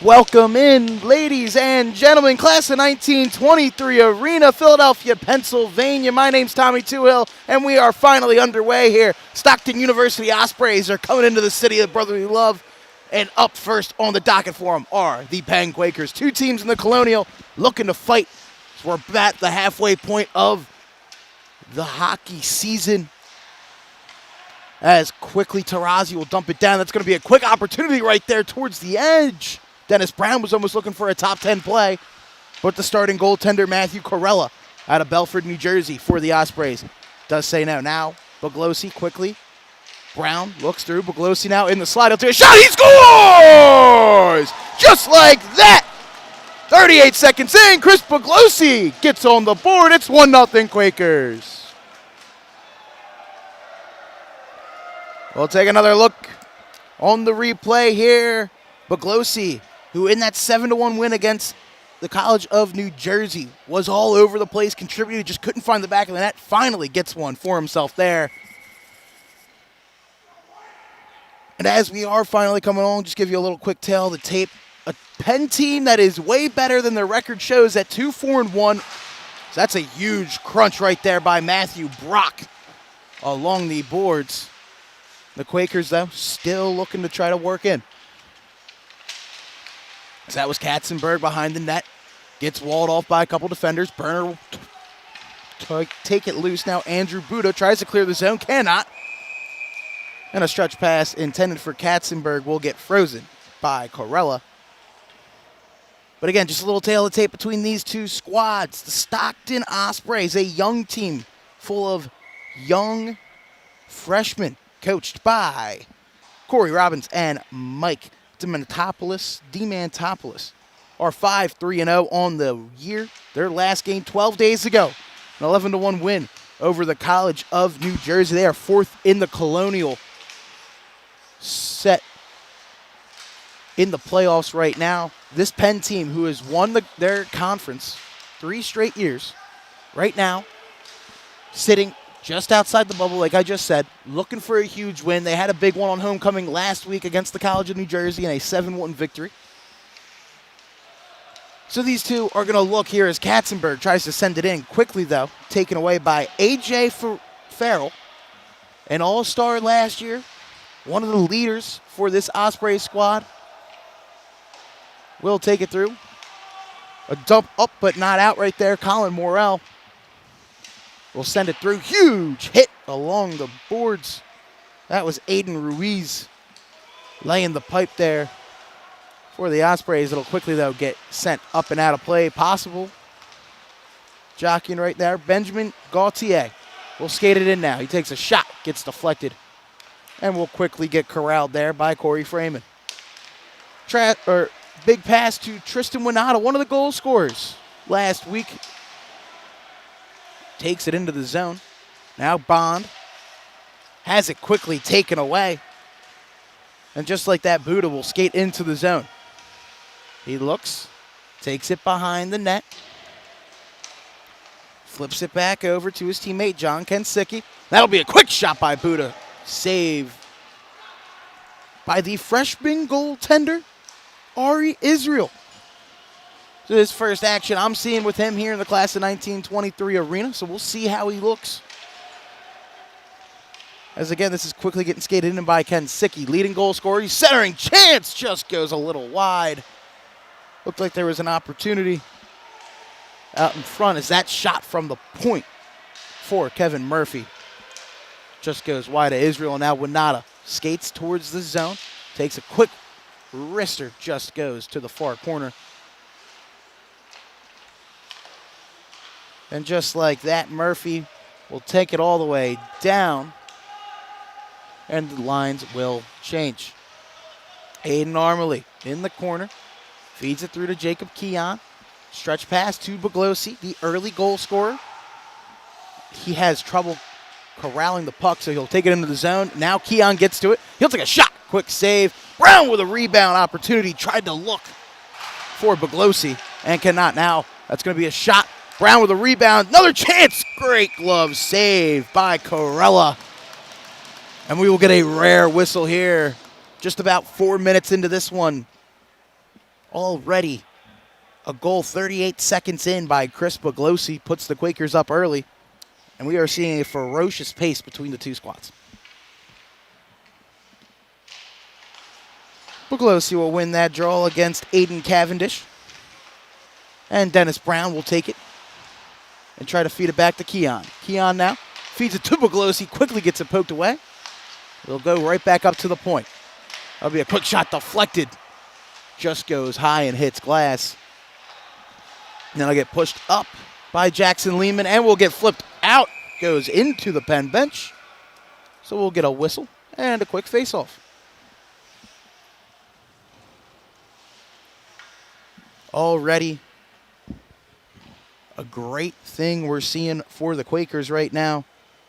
Welcome in, ladies and gentlemen, class of 1923 Arena, Philadelphia, Pennsylvania. My name's Tommy Toohill, and we are finally underway here. Stockton University Ospreys are coming into the city of brotherly love, and up first on the docket for them are the Penn Quakers. Two teams in the Colonial looking to fight. We're at the halfway point of the hockey season. As quickly Tarazi will dump it down. That's going to be a quick opportunity right there towards the edge. Dennis Brown was almost looking for a top 10 play, but the starting goaltender, Matthew Corella, out of Belford, New Jersey, for the Ospreys, does say no. Now, Buglosi quickly. Brown looks through. Buglosi now in the slide. He'll take a shot. He scores! Just like that! 38 seconds in, Chris Buglosi gets on the board. It's 1-0 Quakers. We'll take another look on the replay here. Buglosi, who in that 7-1 win against the College of New Jersey was all over the place, contributed, just couldn't find the back of the net, finally gets one for himself there. And as we are finally coming on, just give you a little quick tale of the tape. A Penn team that is way better than their record shows at 2-4-1. So that's a huge crunch right there by Matthew Brock along the boards. The Quakers, though, still looking to try to work in. So that was Katzenberg behind the net. Gets walled off by a couple defenders. Burner will take it loose now. Andrew Buda tries to clear the zone. Cannot. And a stretch pass intended for Katzenberg will get frozen by Corella. But again, just a little tail of the tape between these two squads. The Stockton Ospreys, a young team full of young freshmen, coached by Corey Robbins and Mike Demantopoulos, are 5-3-0 on the year. Their last game 12 days ago, an 11-1 win over the College of New Jersey. They are fourth in the Colonial, set in the playoffs right now. This Penn team, who has won their conference 3 straight years, right now sitting just outside the bubble, like I just said, looking for a huge win. They had a big one on homecoming last week against the College of New Jersey in a 7-1 victory. So these two are going to look here as Katzenberg tries to send it in quickly, though, taken away by A.J. Farrell, an all-star last year, one of the leaders for this Osprey squad. Will take it through. A dump up but not out right there. Colin Morrell will send it through. Huge hit along the boards. That was Aiden Ruiz laying the pipe there for the Ospreys. It'll quickly, though, get sent up and out of play. Possible jockeying right there. Benjamin Gauthier will skate it in now. He takes a shot, gets deflected, and will quickly get corralled there by Corey Freeman. Big pass to Tristan Winata, one of the goal scorers last week. Takes it into the zone. Now Bond has it quickly taken away. And just like that, Buda will skate into the zone. He looks, takes it behind the net. Flips it back over to his teammate, John Kensicki. That'll be a quick shot by Buda. Save by the freshman goaltender, Ari Israel. So his first action I'm seeing with him here in the class of 1923 Arena, so we'll see how he looks. As again, this is quickly getting skated in by Kensicki, leading goal scorer. He's centering, chance just goes a little wide. Looked like there was an opportunity out in front as that shot from the point for Kevin Murphy just goes wide to Israel. Now Winata skates towards the zone, takes a quick wrister, just goes to the far corner. And just like that, Murphy will take it all the way down, and the lines will change. Aiden Armley in the corner, feeds it through to Jacob Keon. Stretch pass to Buglosi, the early goal scorer. He has trouble corralling the puck, so he'll take it into the zone. Now Keon gets to it. He'll take a shot. Quick save. Brown with a rebound opportunity. Tried to look for Buglosi and cannot. Now that's going to be a shot. Brown with a rebound. Another chance. Great glove save by Corella. And we will get a rare whistle here. Just about 4 minutes into this one Already a goal 38 seconds in by Chris Buglosi puts the Quakers up early. And we are seeing a ferocious pace between the two squads. Buglosi will win that draw against Aiden Cavendish. And Dennis Brown will take it and try to feed it back to Keon. Keon now feeds it to Buglosi, quickly gets it poked away. It'll go right back up to the point. That'll be a quick shot deflected. Just goes high and hits glass. And then I'll get pushed up by Jackson Lehman and will get flipped out. Goes into the Penn bench. So we'll get a whistle and a quick face-off. Already a great thing we're seeing for the Quakers right now.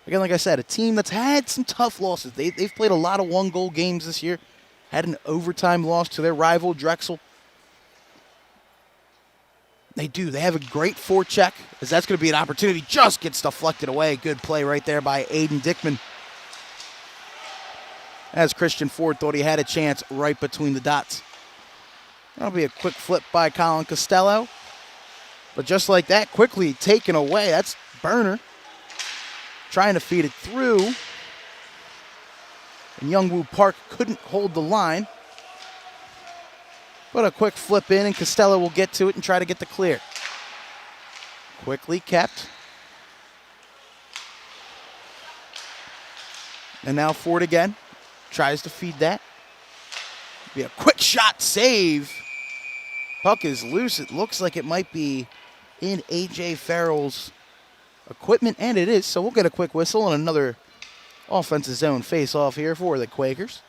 Again, like I said, a team that's had some tough losses. They've played a lot of one-goal games this year. Had an overtime loss to their rival, Drexel. They do. They have a great forecheck, as that's going to be an opportunity. Just gets deflected away. Good play right there by Aiden Dickman. As Christian Ford thought he had a chance right between the dots. That'll be a quick flip by Colin Costello. But just like that, quickly taken away. That's Burner trying to feed it through. And Youngwoo Park couldn't hold the line. But a quick flip in, and Costello will get to it and try to get the clear. Quickly kept. And now Ford again. Tries to feed that. Be a quick shot save. Puck is loose. It looks like it might be in A.J. Farrell's equipment, and it is. So we'll get a quick whistle and another offensive zone face-off here for the Quakers.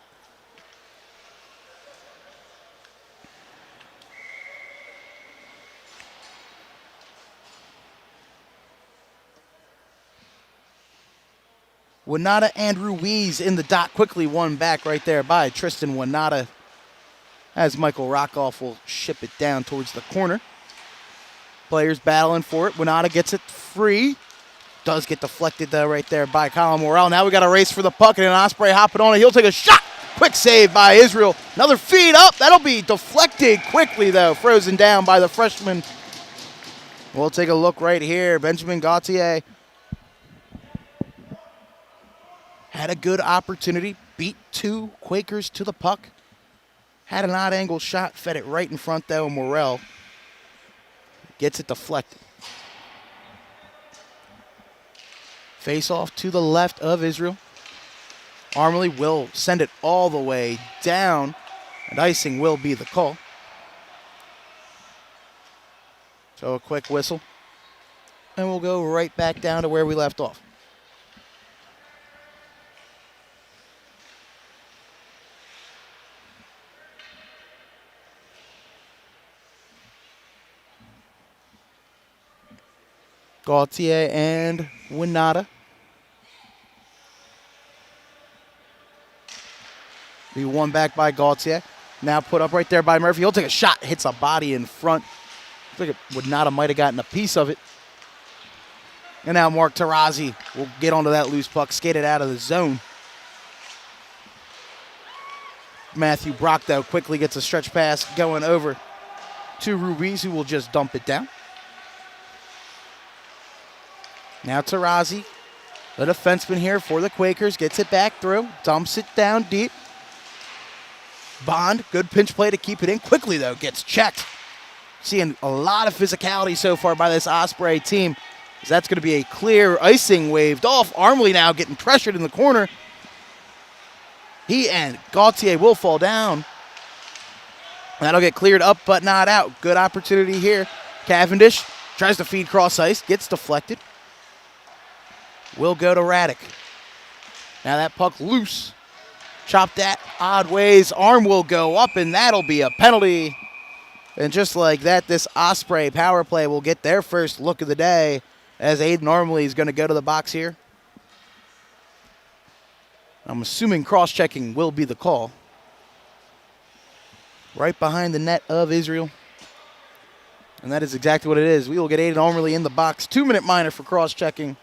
Winata and Ruiz in the dot, quickly won back right there by Tristan Winata, as Michael Rockoff will ship it down towards the corner. Players battling for it. Winata gets it free. Does get deflected though right there by Colin Morrell. Now we got a race for the puck, and an Osprey hopping on it. He'll take a shot. Quick save by Israel. Another feed up. That'll be deflected quickly though. Frozen down by the freshman. We'll take a look right here. Benjamin Gauthier had a good opportunity. Beat two Quakers to the puck. Had an odd angle shot. Fed it right in front though. Morrell gets it deflected. Face off to the left of Israel. Armley will send it all the way down, and icing will be the call. So a quick whistle, and we'll go right back down to where we left off. Gauthier and Winata. Be won back by Gauthier. Now put up right there by Murphy. He'll take a shot. Hits a body in front. I think Winata might have gotten a piece of it. And now Mark Tarazi will get onto that loose puck. Skate it out of the zone. Matthew Brock, though, quickly gets a stretch pass going over to Ruiz, who will just dump it down. Now Tarazi, the defenseman here for the Quakers, gets it back through, dumps it down deep. Bond, good pinch play to keep it in. Quickly, though, gets checked. Seeing a lot of physicality so far by this Osprey team. That's going to be a clear icing waved off. Armley now getting pressured in the corner. He and Gauthier will fall down. That'll get cleared up but not out. Good opportunity here. Cavendish tries to feed cross ice, gets deflected. Will go to Raddick. Now that puck loose. Chopped that odd ways. Arm will go up, and that'll be a penalty. And just like that, this Osprey power play will get their first look of the day, as Aiden Armley is going to go to the box here. I'm assuming cross-checking will be the call. Right behind the net of Israel. And that is exactly what it is. We will get Aiden Armley in the box. 2-minute minor for cross-checking.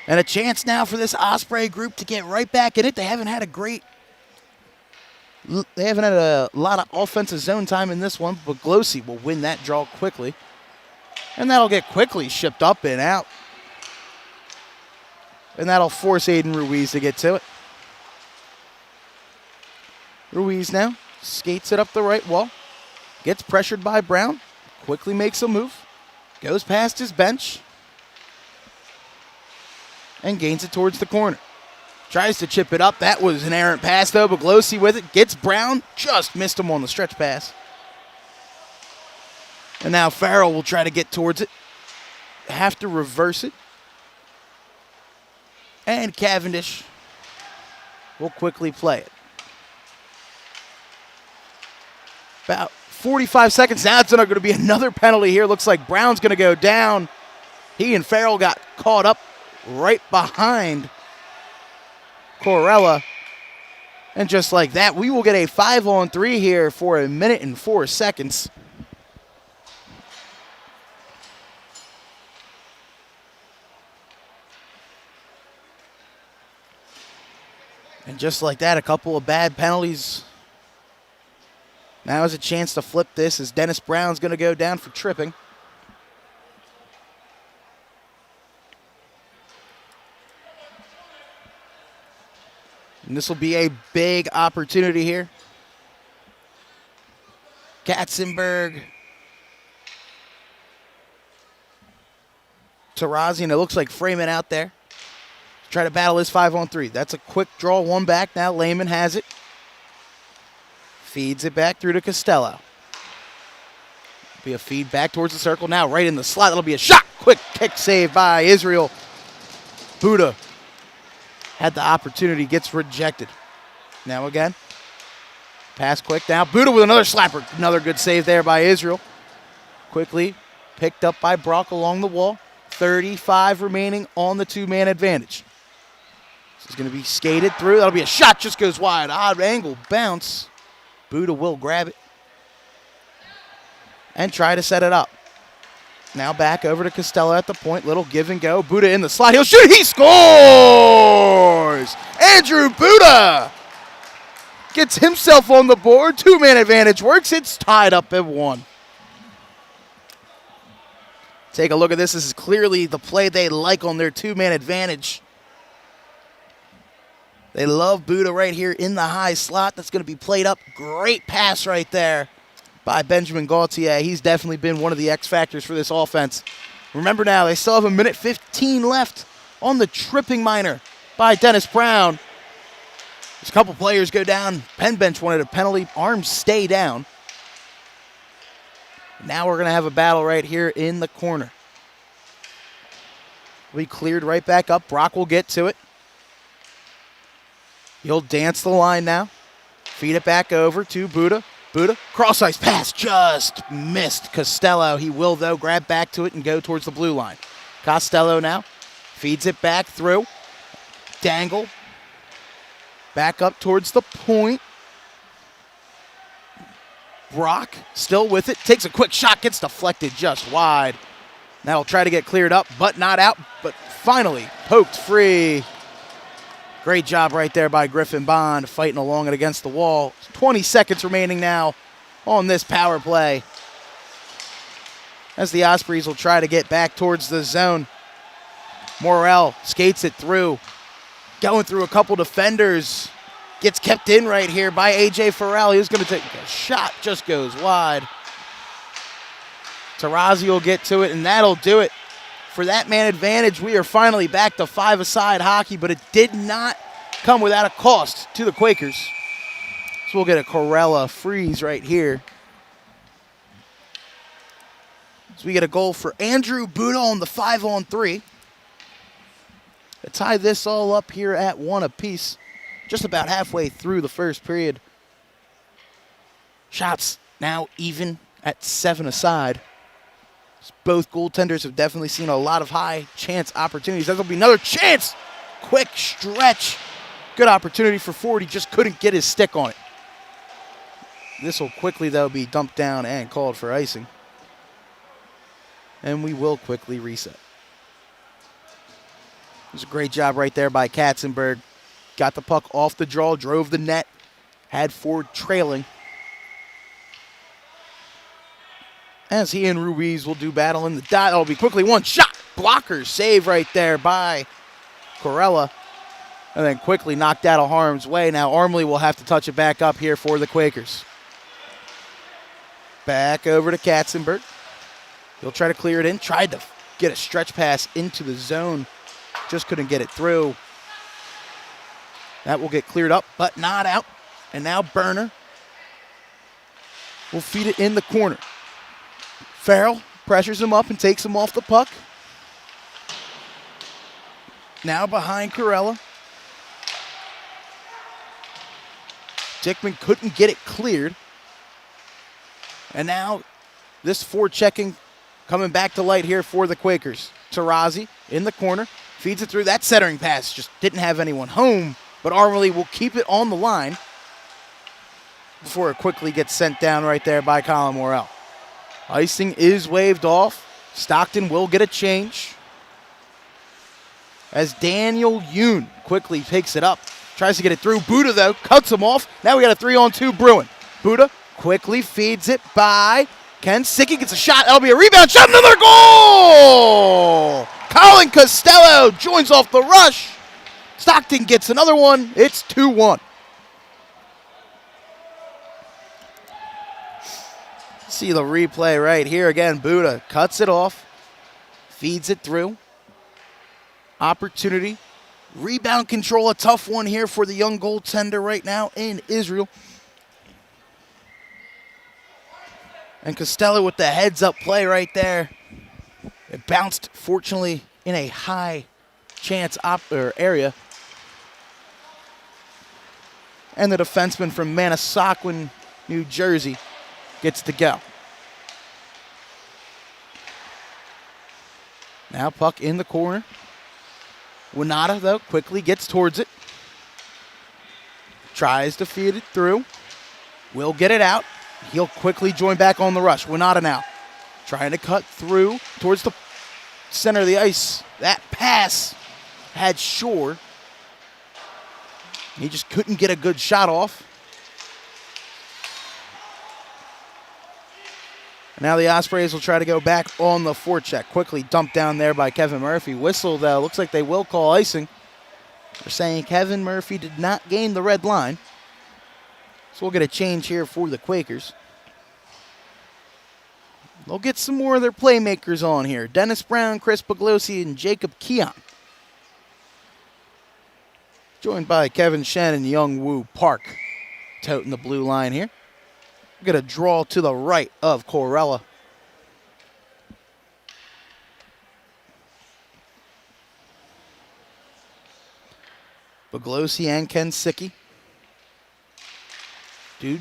And a chance now for this Osprey group to get right back in it. They haven't had a great They haven't had a lot of offensive zone time in this one, but Glossi will win that draw quickly. And that'll get quickly shipped up and out. And that'll force Aiden Ruiz to get to it. Ruiz now skates it up the right wall. Gets pressured by Brown. Quickly makes a move. Goes past his bench. And gains it towards the corner. Tries to chip it up. That was an errant pass, though, but Glossi with it. Gets Brown. Just missed him on the stretch pass. And now Farrell will try to get towards it. Have to reverse it. And Cavendish will quickly play it. About 45 seconds. Now it's going to be another penalty here. Looks like Brown's going to go down. He and Farrell got caught up right behind Corella. And just like that, we will get a 5-on-3 here for 1 minute and 4 seconds. And just like that, a couple of bad penalties. Now is a chance to flip this as Dennis Brown's going to go down for tripping. And this will be a big opportunity here. Katzenberg. Tarazi, and it looks like Freeman out there. Try to battle his 5-on-3. That's a quick draw, one back now. Lehman has it. Feeds it back through to Costello. Be a feed back towards the circle now, right in the slot. That'll be a shot. Quick kick save by Israel. Buddha had the opportunity, gets rejected. Now again. Pass quick now. Buddha with another slapper. Another good save there by Israel. Quickly picked up by Brock along the wall. 35 remaining on the two-man advantage. This is going to be skated through. That'll be a shot. Just goes wide. Odd angle bounce. Buddha will grab it and try to set it up. Now back over to Costello at the point. Little give and go. Buddha in the slot. He'll shoot. He scores! Andrew Buddha gets himself on the board. Two-man advantage works. It's tied up at 1. Take a look at this. This is clearly the play they like on their two-man advantage. They love Buddha right here in the high slot. That's going to be played up. Great pass right there by Benjamin Gaultier. He's definitely been one of the X factors for this offense. Remember now, they still have 1 minute 15 left on the tripping minor by Dennis Brown. There's a couple players go down. Penn bench wanted a penalty. Arms stay down. Now we're going to have a battle right here in the corner. We cleared right back up. Brock will get to it. He'll dance the line now. Feed it back over to Buddha. Buddha, cross-ice pass, just missed Costello. He will, though, grab back to it and go towards the blue line. Costello now feeds it back through. Dangle. Back up towards the point. Brock still with it. Takes a quick shot, gets deflected just wide. Now he'll try to get cleared up, but not out. But finally poked free. Great job right there by Griffin Bond, fighting along it against the wall. 20 seconds remaining now on this power play, as the Ospreys will try to get back towards the zone. Morrell skates it through. Going through a couple defenders. Gets kept in right here by A.J. Farrell. He's going to take a shot, just goes wide. Tarazi will get to it, and that'll do it. For that man advantage, we are finally back to five-a-side hockey, but it did not come without a cost to the Quakers. So we'll get a Corella freeze right here. So we get a goal for Andrew Buddha on the 5-on-3. To tie this all up here at 1 apiece. Just about halfway through the first period. Shots now even at 7-aside. Both goaltenders have definitely seen a lot of high chance opportunities. That'll be another chance. Quick stretch. Good opportunity for Ford. He just couldn't get his stick on it. This will quickly, though, be dumped down and called for icing. And we will quickly reset. It was a great job right there by Katzenberg. Got the puck off the draw, drove the net. had Ford trailing. As he and Ruiz will do battle in the dot. That'll be quickly one shot. Blocker save right there by Corella. And then quickly knocked out of harm's way. Now Armley will have to touch it back up here for the Quakers. Back over to Katzenberg. He'll try to clear it in. Tried to get a stretch pass into the zone. Just couldn't get it through. That will get cleared up, but not out. And now Burner will feed it in the corner. Farrell pressures him up and takes him off the puck. Now behind Corella. Dickman couldn't get it cleared. And now this forechecking coming back to light here for the Quakers. Tarazi in the corner, feeds it through. That centering pass just didn't have anyone home, but Armley will keep it on the line before it quickly gets sent down right there by Colin Morrell. Icing is waved off. Stockton will get a change. As Daniel Yoon quickly picks it up. Tries to get it through. Buddha, though, cuts him off. Now we got a 3-on-2 Bruin. Buddha quickly feeds it by Ken Sicky. Gets a shot. That'll be a rebound. Shot. Another goal! Colin Costello joins off the rush. Stockton gets another one. It's 2-1. See the replay right here again. Buddha cuts it off. Feeds it through. Opportunity. Rebound control, a tough one here for the young goaltender right now in Israel. And Costello with the heads-up play right there. It bounced, fortunately, in a high chance area. And the defenseman from Manasquan, New Jersey, gets to go. Now puck in the corner. Winata, though, quickly gets towards it. Tries to feed it through. Will get it out. He'll quickly join back on the rush. Winata now trying to cut through towards the center of the ice. That pass had Shore. He just couldn't get a good shot off. Now the Ospreys will try to go back on the forecheck. Quickly dumped down there by Kevin Murphy. Whistle, though. Looks like they will call icing. They're saying Kevin Murphy did not gain the red line. So we'll get a change here for the Quakers. They'll get some more of their playmakers on here. Dennis Brown, Chris Pugliosi, and Jacob Keon. Joined by Kevin Shen and Young Woo Park. Toting the blue line here. We're going to draw to the right of Corella. Pugliosi and Ken Sicky. Dude,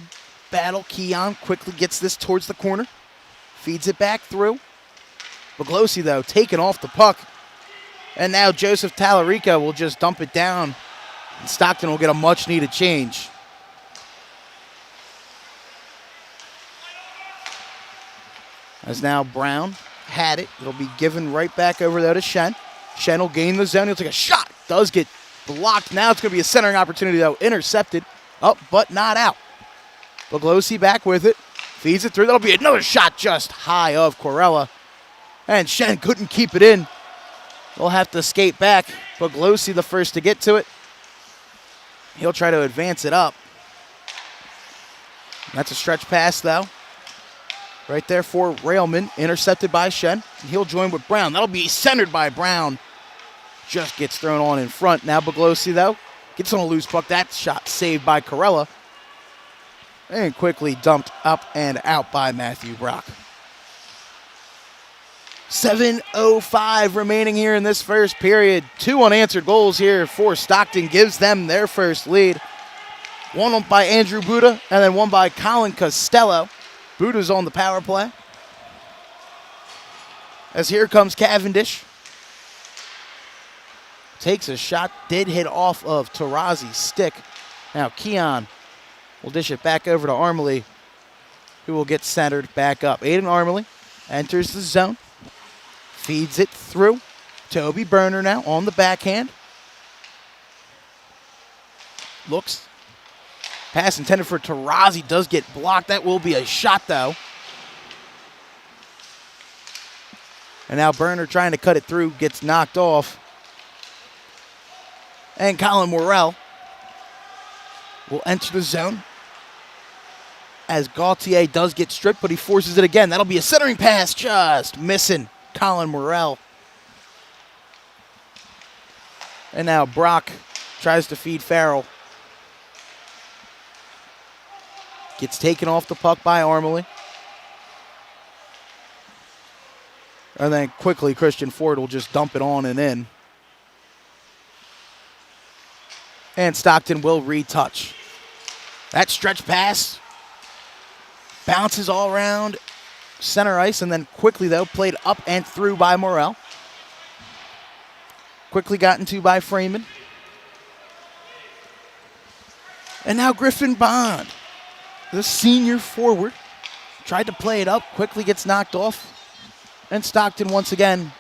battle. Keon quickly gets this towards the corner. Feeds it back through. Pugliosi, though, taken off the puck. And now Joseph Tallarica will just dump it down. And Stockton will get a much-needed change. As now Brown had it. It'll be given right back over there to Shen. Shen will gain the zone. He'll take a shot. Does get blocked. Now it's going to be a centering opportunity, though. Intercepted. Up, but not out. Pugliosi back with it. Feeds it through. That'll be another shot just high of Corella. And Shen couldn't keep it in. They'll have to skate back. Pugliosi the first to get to it. He'll try to advance it up. That's a stretch pass, though. Right there for Railman, intercepted by Shen. He'll join with Brown. That'll be centered by Brown. Just gets thrown on in front. Now Pugliosi, though, gets on a loose puck. That shot saved by Corella. And quickly dumped up and out by Matthew Brock. 7:05 remaining here in this first period. 2 unanswered goals here for Stockton. Gives them their first lead. One by Andrew Buddha and then one by Colin Costello. Buddha's on the power play. As here comes Cavendish. Takes a shot. Did hit off of Tarazi's stick. Now Keon will dish it back over to Armley, who will get centered back up. Aiden Armley enters the zone. Feeds it through. Toby Burner now on the backhand. Looks. Pass intended for Taurasi does get blocked. That will be a shot, though. And now Burner trying to cut it through, gets knocked off. And Colin Morrell will enter the zone as Gaultier does get stripped, but he forces it again. That'll be a centering pass, just missing Colin Morrell. And now Brock tries to feed Farrell. Gets taken off the puck by Armley. And then quickly Christian Ford will just dump it on and in. And Stockton will retouch. That stretch pass bounces all around center ice, and then quickly, though, played up and through by Morrell. Quickly gotten to by Freeman. And now Griffin Bond, the senior forward, tried to play it up, quickly gets knocked off. And Stockton, once again,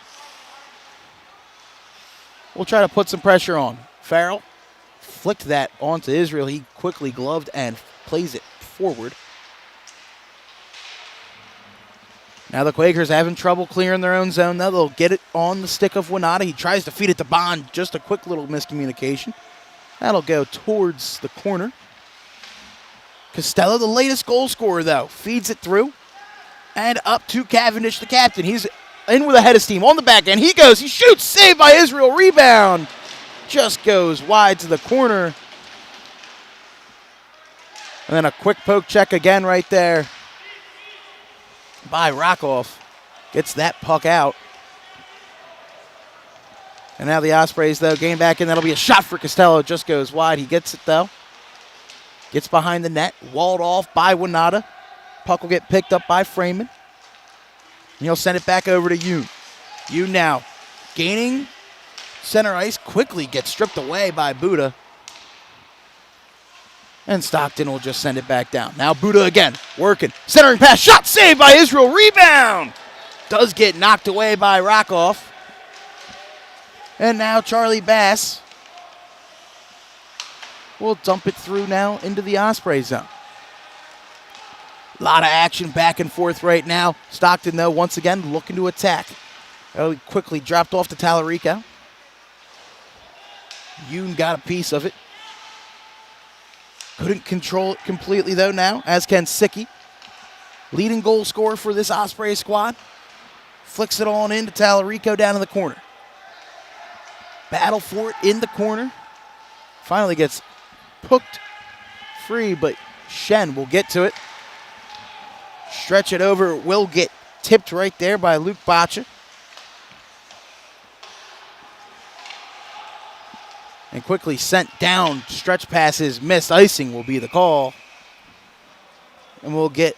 will try to put some pressure on. Farrell flicked that onto Israel. He quickly gloved and plays it forward. Now the Quakers having trouble clearing their own zone. Now they'll get it on the stick of Winata. He tries to feed it to Bond. Just a quick little miscommunication. That'll go towards the corner. Costello, the latest goal scorer, though, feeds it through. And up to Cavendish, the captain. He's in with a head of steam on the back end. He goes, he shoots, saved by Israel, rebound. Just goes wide to the corner. And then a quick poke check again right there by Rockoff. Gets that puck out. And now the Ospreys, though, gain back in. That'll be a shot for Costello. Just goes wide. He gets it, though. Gets behind the net. Walled off by Winata. Puck will get picked up by Freeman. And he'll send it back over to Yoon. Yoon now gaining center ice. Quickly gets stripped away by Buddha. And Stockton will just send it back down. Now Buddha again, working. Centering pass, shot saved by Israel. Rebound! Does get knocked away by Rockoff. And now Charlie Bass will dump it through now into the Osprey zone. A lot of action back and forth right now. Stockton, though, once again looking to attack. That'll be quickly dropped off to Tallarico. Yoon got a piece of it. Couldn't control it completely, though, now, as can Sicky. Leading goal scorer for this Osprey squad. Flicks it on into Tallarico down in the corner. Battle for it in the corner. Finally gets hooked free, but Shen will get to it. Stretch it over, will get tipped right there by Luke Bacha. And quickly sent down, stretch passes missed. Icing will be the call. And we'll get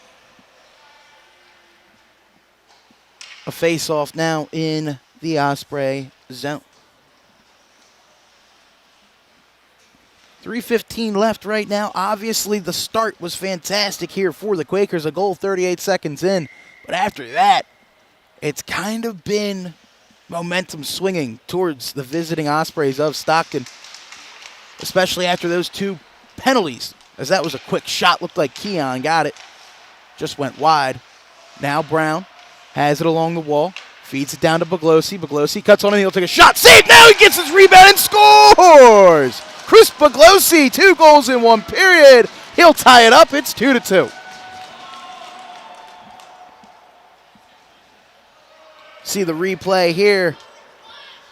a face-off now in the Osprey zone. 3:15 left right now. Obviously, the start was fantastic here for the Quakers. A goal 38 seconds in. But after that, it's kind of been momentum swinging towards the visiting Ospreys of Stockton, especially after those two penalties, as that was a quick shot. Looked like Keon got it. Just went wide. Now Brown has it along the wall. Feeds it down to Baglosi. Baglosi cuts on and he'll take a shot. Save now! He gets his rebound and scores! Chris Baglosi, 2 goals in 1 period. He'll tie it up. It's 2-2. See the replay here.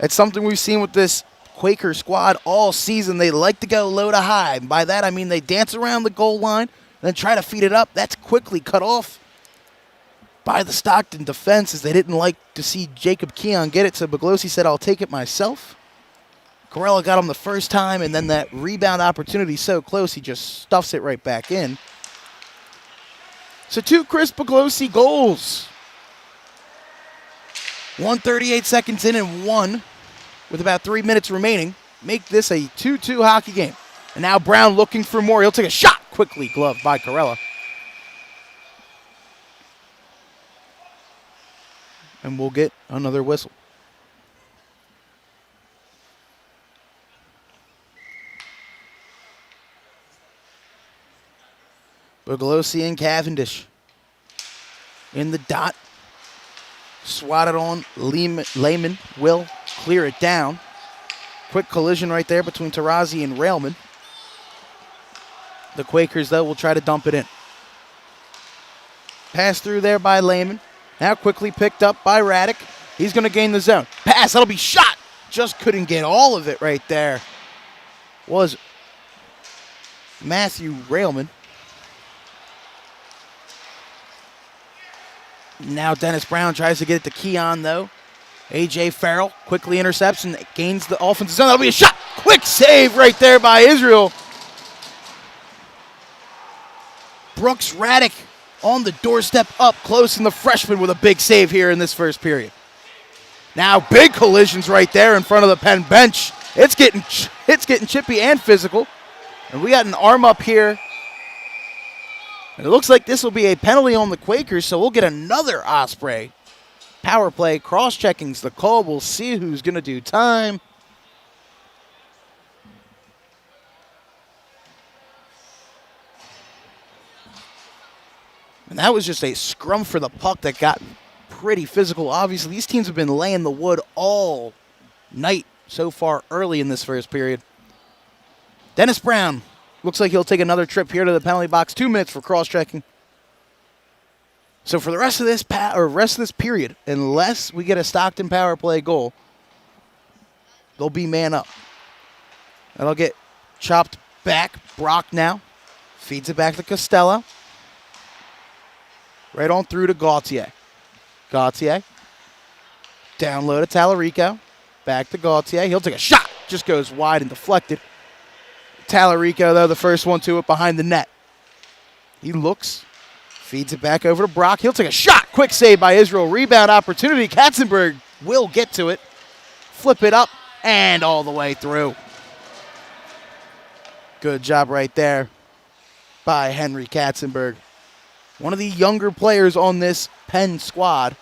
It's something we've seen with this Quaker squad all season. They like to go low to high. And by that, I mean they dance around the goal line and then try to feed it up. That's quickly cut off by the Stockton defense, as they didn't like to see Jacob Keon get it. So Baglosi said, I'll take it myself. Corella got him the first time, and then that rebound opportunity so close, he just stuffs it right back in. So 2 Chris Baglosi goals. 1:38 seconds in and 1 with about 3 minutes remaining. Make this a 2-2 hockey game. And now Brown looking for more. He'll take a shot. Quickly gloved by Corella. And we'll get another whistle. Bugalosi and Cavendish in the dot. Swatted on. Lehman will clear it down. Quick collision right there between Tarazi and Railman. The Quakers, though, will try to dump it in. Pass through there by Lehman. Now quickly picked up by Raddick. He's going to gain the zone. Pass, that'll be shot. Just couldn't get all of it right there. Was Matthew Railman. Now Dennis Brown tries to get it to Keon, though. A.J. Farrell quickly intercepts and gains the offensive zone. That'll be a shot. Quick save right there by Israel. Brooks Raddick on the doorstep up close, and the freshman with a big save here in this first period. Now big collisions right there in front of the Penn bench. It's getting chippy and physical. And we got an arm up here. And it looks like this will be a penalty on the Quakers, so we'll get another Osprey. Power play, cross-checking's the call. We'll see who's going to do time. And that was just a scrum for the puck that got pretty physical. Obviously, these teams have been laying the wood all night so far early in this first period. Dennis Brown looks like he'll take another trip here to the penalty box. 2 minutes for cross-checking. So for the rest of this period, unless we get a Stockton power play goal, they'll be man up. That'll get chopped back. Brock now feeds it back to Costello. Right on through to Gauthier. Gauthier. Down low to Tallarico. Back to Gauthier. He'll take a shot. Just goes wide and deflected. Tallarico, though, the first one to it behind the net. He looks. Feeds it back over to Brock. He'll take a shot. Quick save by Israel. Rebound opportunity. Katzenberg will get to it. Flip it up and all the way through. Good job right there by Henry Katzenberg. One of the younger players on this Penn squad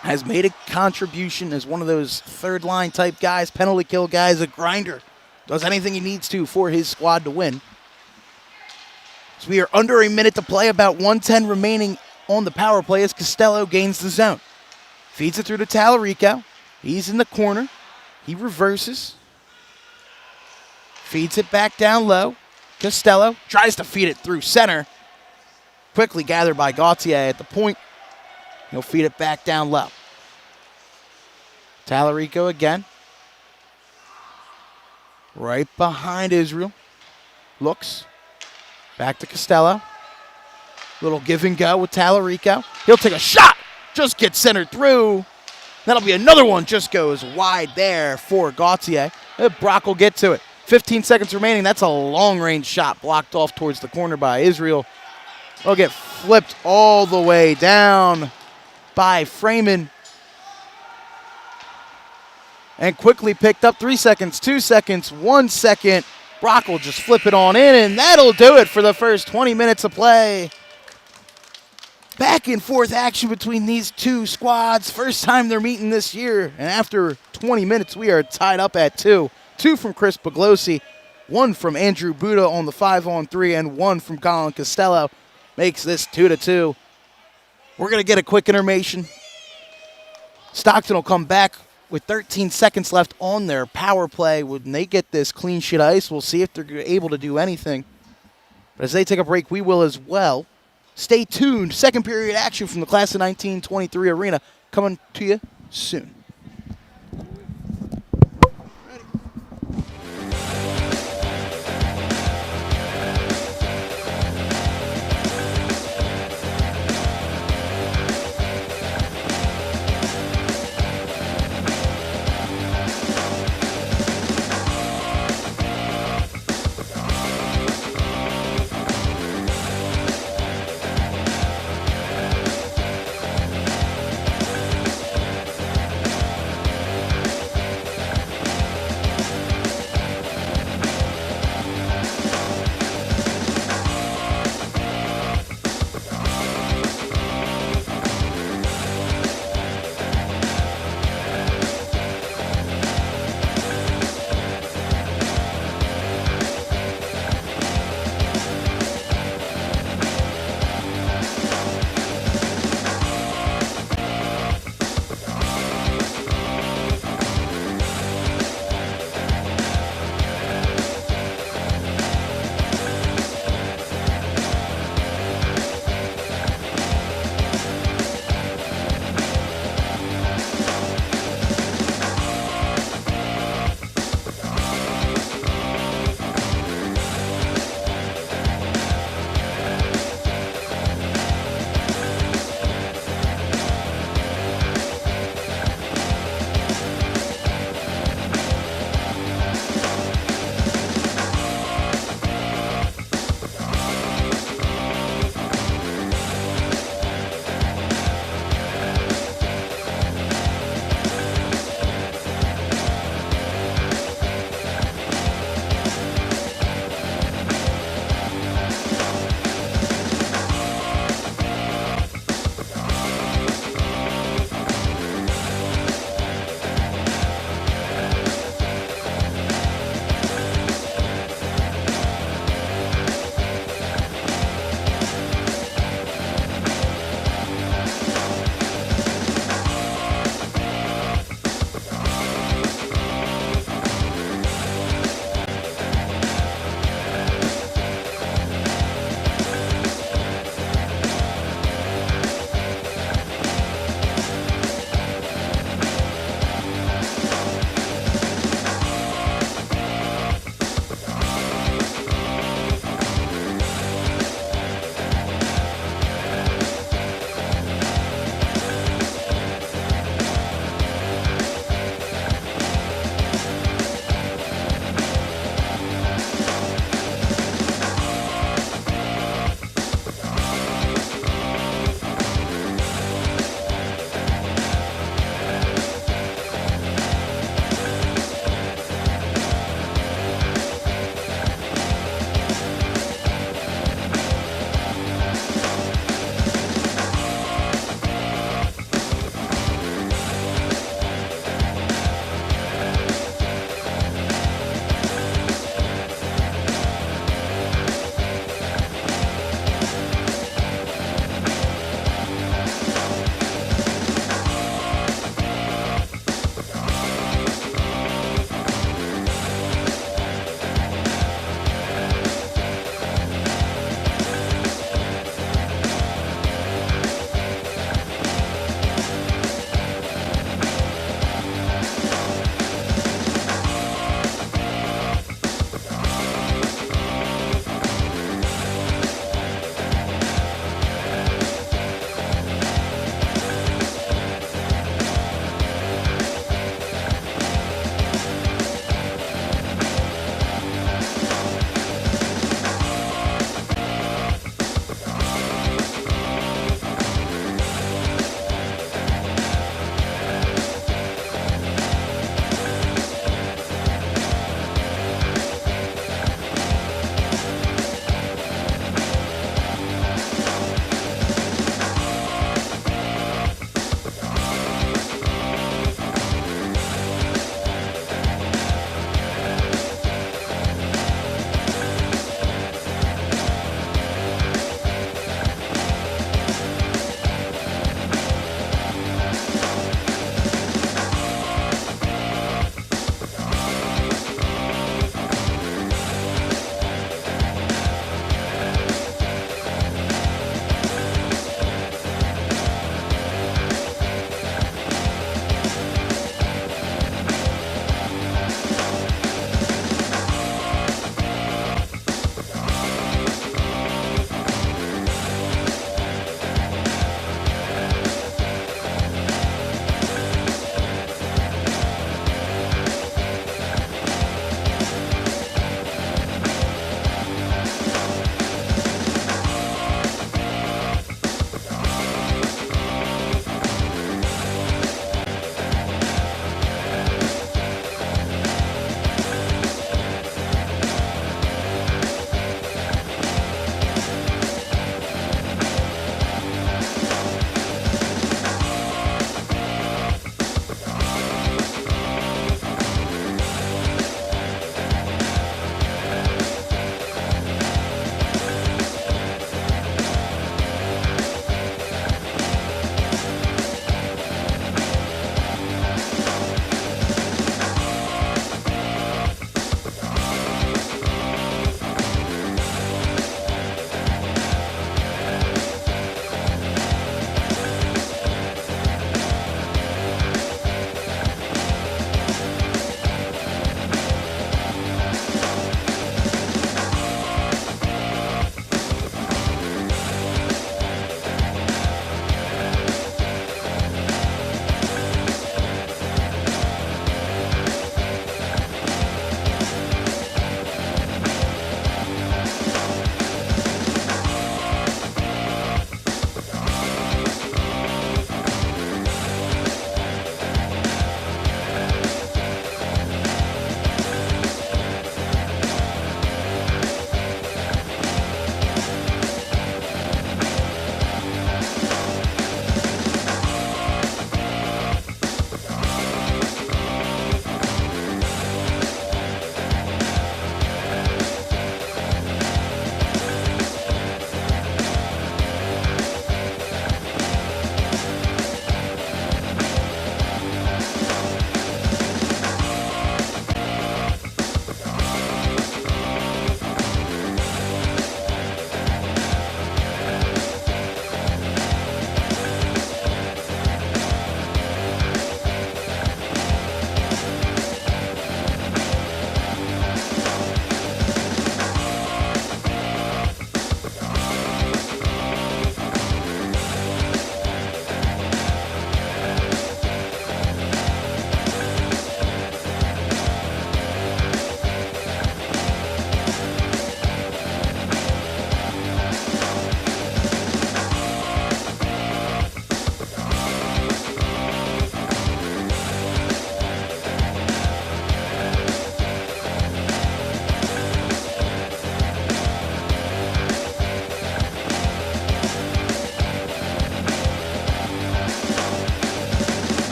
has made a contribution as one of those third-line type guys, penalty kill guys, a grinder. Does anything he needs to for his squad to win. So we are under a minute to play, about 1:10 remaining on the power play as Costello gains the zone. Feeds it through to Tallarico. He's in the corner. He reverses. Feeds it back down low. Costello tries to feed it through center. Quickly gathered by Gauthier at the point. He'll feed it back down low. Tallarico again. Right behind Israel. Looks. Back to Costello. Little give and go with Tallarico. He'll take a shot. Just gets centered through. That'll be another one. Just goes wide there for Gauthier. Brock will get to it. 15 seconds remaining. That's a long-range shot blocked off towards the corner by Israel. It'll get flipped all the way down by Freeman. And quickly picked up. 3 seconds, 2 seconds, 1 second. Brock will just flip it on in, and that'll do it for the first 20 minutes of play. Back and forth action between these two squads. First time they're meeting this year. And after 20 minutes, we are tied up at 2. 2 from Chris Bugalosi, 1 from Andrew Buda on the 5-on-3, and 1 from Colin Costello. Makes this 2-2. We're going to get a quick intermission. Stockton will come back with 13 seconds left on their power play. When they get this clean sheet ice, we'll see if they're able to do anything. But as they take a break, we will as well. Stay tuned. Second period action from the class of 1923 arena coming to you soon.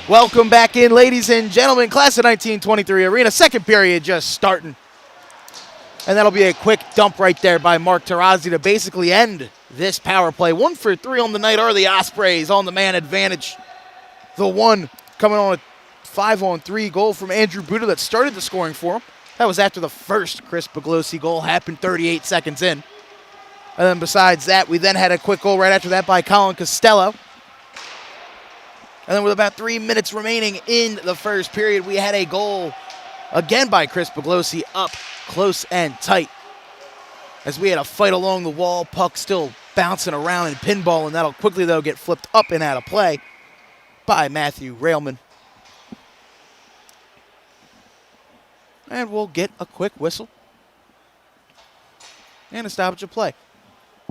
Welcome back in, ladies and gentlemen. Class of 1923 Arena. Second period just starting. And that'll be a quick dump right there by Mark Tarazzi to basically end this power play. 1 for 3 on the night are the Ospreys on the man advantage. The one coming on a 5-on-3 goal from Andrew Buda that started the scoring for him. That was after the first Chris Buglosi goal happened 38 seconds in. And then besides that, we then had a quick goal right after that by Colin Costello. And then with about 3 minutes remaining in the first period, we had a goal again by Chris Buglosi up close and tight. As we had a fight along the wall, puck still bouncing around and pinball, and that'll quickly, though, get flipped up and out of play by Matthew Railman. And we'll get a quick whistle and a stoppage of play.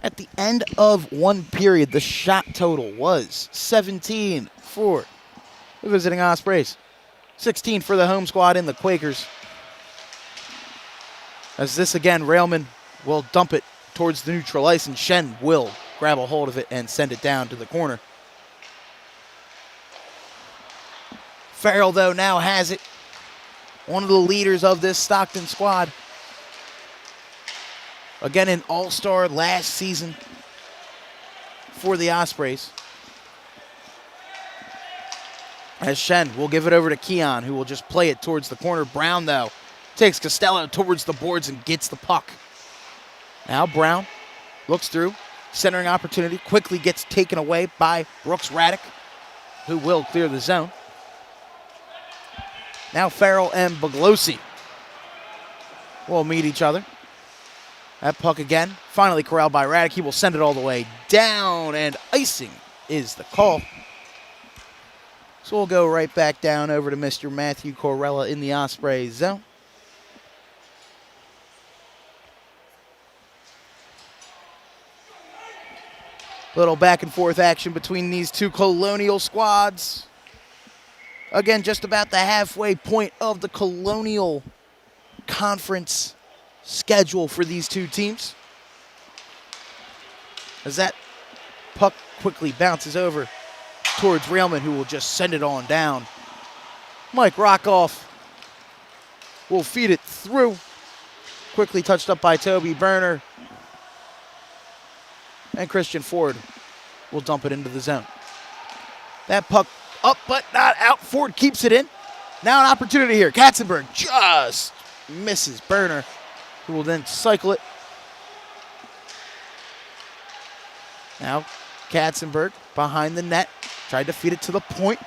At the end of one period, the shot total was 17 for the visiting Ospreys, 16 for the home squad in the Quakers. As this again, Railman will dump it towards the neutral ice, and Shen will grab a hold of it and send it down to the corner. Farrell, though, now has it. One of the leaders of this Stockton squad. Again, an all-star last season for the Ospreys. As Shen will give it over to Keon, who will just play it towards the corner. Brown, though, takes Costello towards the boards and gets the puck. Now Brown looks through, centering opportunity, quickly gets taken away by Brooks Raddick, who will clear the zone. Now Farrell and Buglosi will meet each other. That puck again, finally corralled by Raddick. He will send it all the way down, and icing is the call. So we'll go right back down over to Mr. Matthew Corella in the Osprey zone. Little back and forth action between these two Colonial squads. Again, just about the halfway point of the Colonial Conference schedule for these two teams. As that puck quickly bounces over towards Railman, who will just send it on down. Mike Rockoff will feed it through. Quickly touched up by Toby Berner. And Christian Ford will dump it into the zone. That puck up but not out. Ford keeps it in. Now an opportunity here. Katzenberg just misses Berner, who will then cycle it. Now Katzenberg behind the net. Tried to feed it to the point.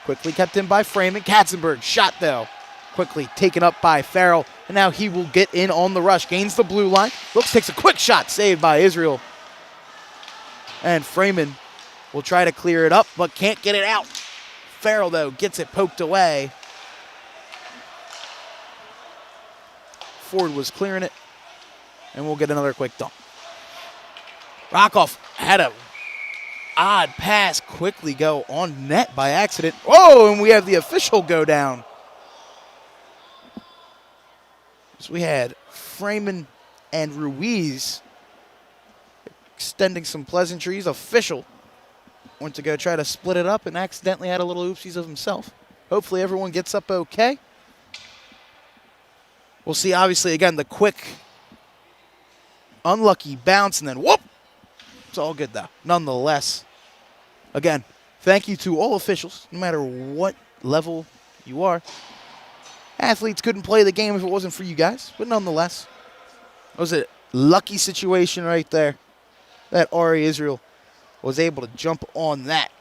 Quickly kept in by Freeman. Katzenberg shot, though. Quickly taken up by Farrell. And now he will get in on the rush. Gains the blue line. Looks, takes a quick shot. Saved by Israel. And Freeman will try to clear it up, but can't get it out. Farrell, though, gets it poked away. Ford was clearing it. And we'll get another quick dump. Rockoff had a odd pass, quickly go on net by accident. Oh, and we have the official go down. So we had Freeman and Ruiz extending some pleasantries. Official went to go try to split it up and accidentally had a little oopsies of himself. Hopefully everyone gets up okay. We'll see, obviously, again, the quick, unlucky bounce, and then whoop. It's all good, though. Nonetheless, again, thank you to all officials, no matter what level you are. Athletes couldn't play the game if it wasn't for you guys, but nonetheless, it was a lucky situation right there that Ari Israel was able to jump on that.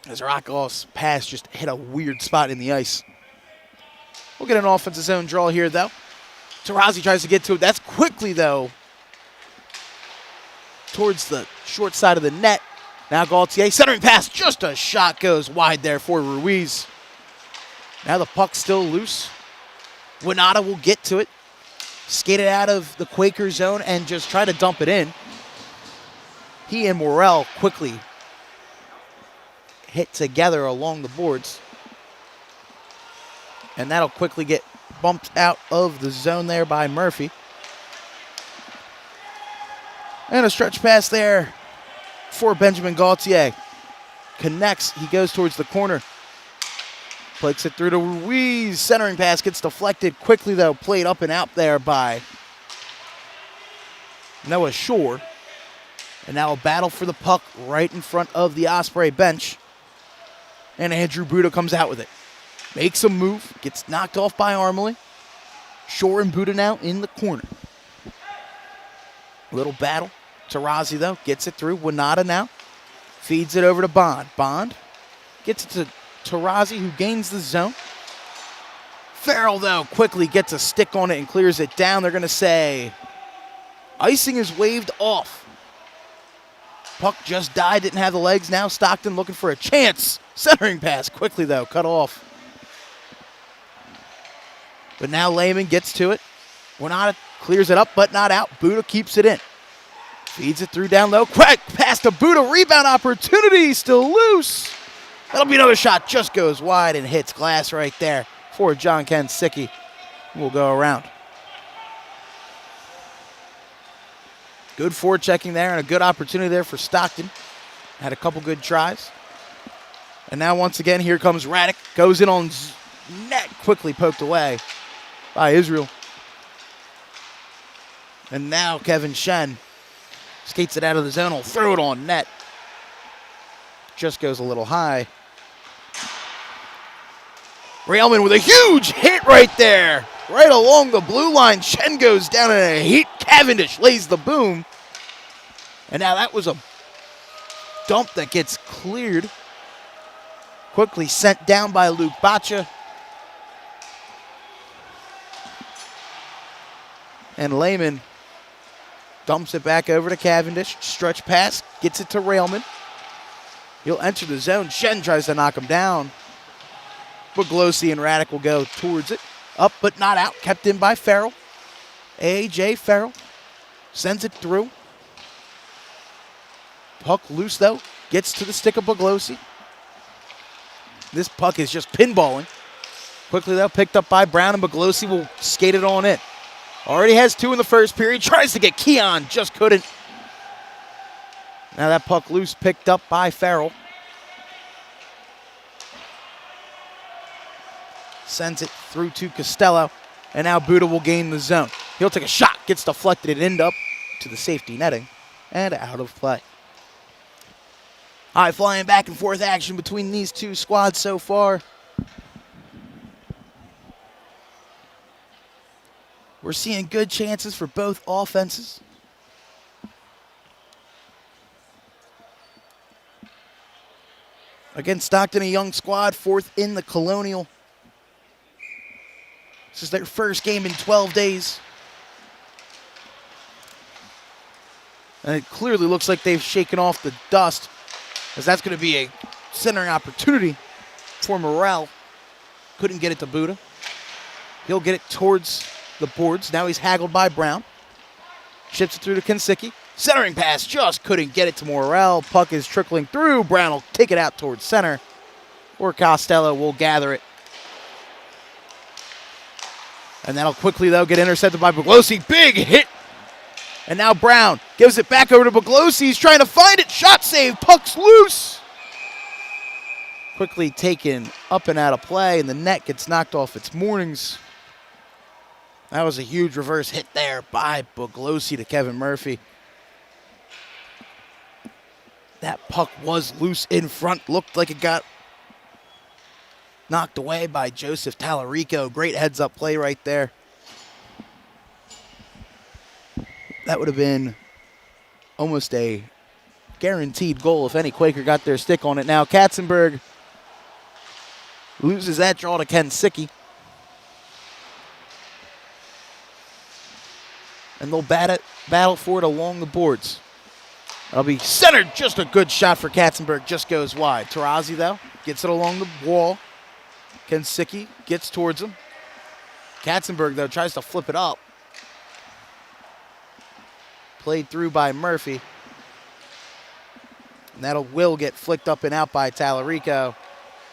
As Rockoff's pass just hit a weird spot in the ice. We'll get an offensive zone draw here, though. Tarazzi tries to get to it. That's quickly, though, towards the short side of the net. Now Gaultier, centering pass, just a shot goes wide there for Ruiz. Now the puck's still loose. Winata will get to it. Skate it out of the Quaker zone and just try to dump it in. He and Morrell quickly hit together along the boards. And that'll quickly get bumped out of the zone there by Murphy. And a stretch pass there for Benjamin Gaultier. connects. He goes towards the corner. Flicks it through to Ruiz. Centering pass gets deflected quickly, though. Played up and out there by Noah Shore. And now a battle for the puck right in front of the Osprey bench. And Andrew Buda comes out with it. Makes a move. Gets knocked off by Armley. Shore and Buda now in the corner. Little battle. Tarazi, though, gets it through. Winata now. Feeds it over to Bond. Bond gets it to Tarazi, who gains the zone. Farrell, though, quickly gets a stick on it and clears it down. They're going to say icing is waved off. Puck just died, didn't have the legs. Now Stockton looking for a chance. Centering pass quickly, though, cut off. But now Lehman gets to it. Winata clears it up, but not out. Buda keeps it in. Feeds it through down low. Quick pass to Buda. Rebound opportunity. Still loose. That'll be another shot. Just goes wide and hits glass right there for John Kensicki. We'll go around. Good forechecking there and a good opportunity there for Stockton. Had a couple good tries. And now once again, here comes Raddick. Goes in on net. Quickly poked away by Israel. And now Kevin Shen skates it out of the zone. Will throw it on net. Just goes a little high. Railman with a huge hit right there. Right along the blue line. Shen goes down in a heat. Cavendish lays the boom. And now that was a dump that gets cleared. Quickly sent down by Luke Bacha. And Lehman dumps it back over to Cavendish. Stretch pass. Gets it to Railman. He'll enter the zone. Shen tries to knock him down. Buglosi and Raddick will go towards it. Up but not out. Kept in by Farrell. A.J. Farrell sends it through. Puck loose, though. Gets to the stick of Buglosi. This puck is just pinballing. Quickly, though, picked up by Brown, and Buglosi will skate it on in. Already has 2 in the first period. Tries to get Keon. Just couldn't. Now that puck loose, picked up by Farrell. Sends it through to Costello. And now Buda will gain the zone. He'll take a shot. Gets deflected and end up to the safety netting. And out of play. High flying back and forth action between these two squads so far. We're seeing good chances for both offenses. Again, Stockton, a young squad, 4th in the Colonial. This is their first game in 12 days. And it clearly looks like they've shaken off the dust, as that's going to be a centering opportunity for Morrell. Couldn't get it to Buda. He'll get it towards the boards. Now he's haggled by Brown. Ships it through to Kensicki. Centering pass, just couldn't get it to Morrell. Puck is trickling through. Brown will take it out towards center, or Costello will gather it. And that'll quickly, though, get intercepted by Buglosi. Big hit. And now Brown gives it back over to Buglosi. He's trying to find it. Shot save. Puck's loose. Quickly taken up and out of play, and the net gets knocked off its moorings. That was a huge reverse hit there by Buglosi to Kevin Murphy. That puck was loose in front. Looked like it got knocked away by Joseph Tallarico. Great heads-up play right there. That would have been almost a guaranteed goal if any Quaker got their stick on it. Now Katzenberg loses that draw to Kensicki. And they'll battle for it along the boards. That'll be centered. Just a good shot for Katzenberg. Just goes wide. Tarazi, though, gets it along the wall. Kensicki gets towards him. Katzenberg, though, tries to flip it up. Played through by Murphy. And that will get flicked up and out by Tallarico.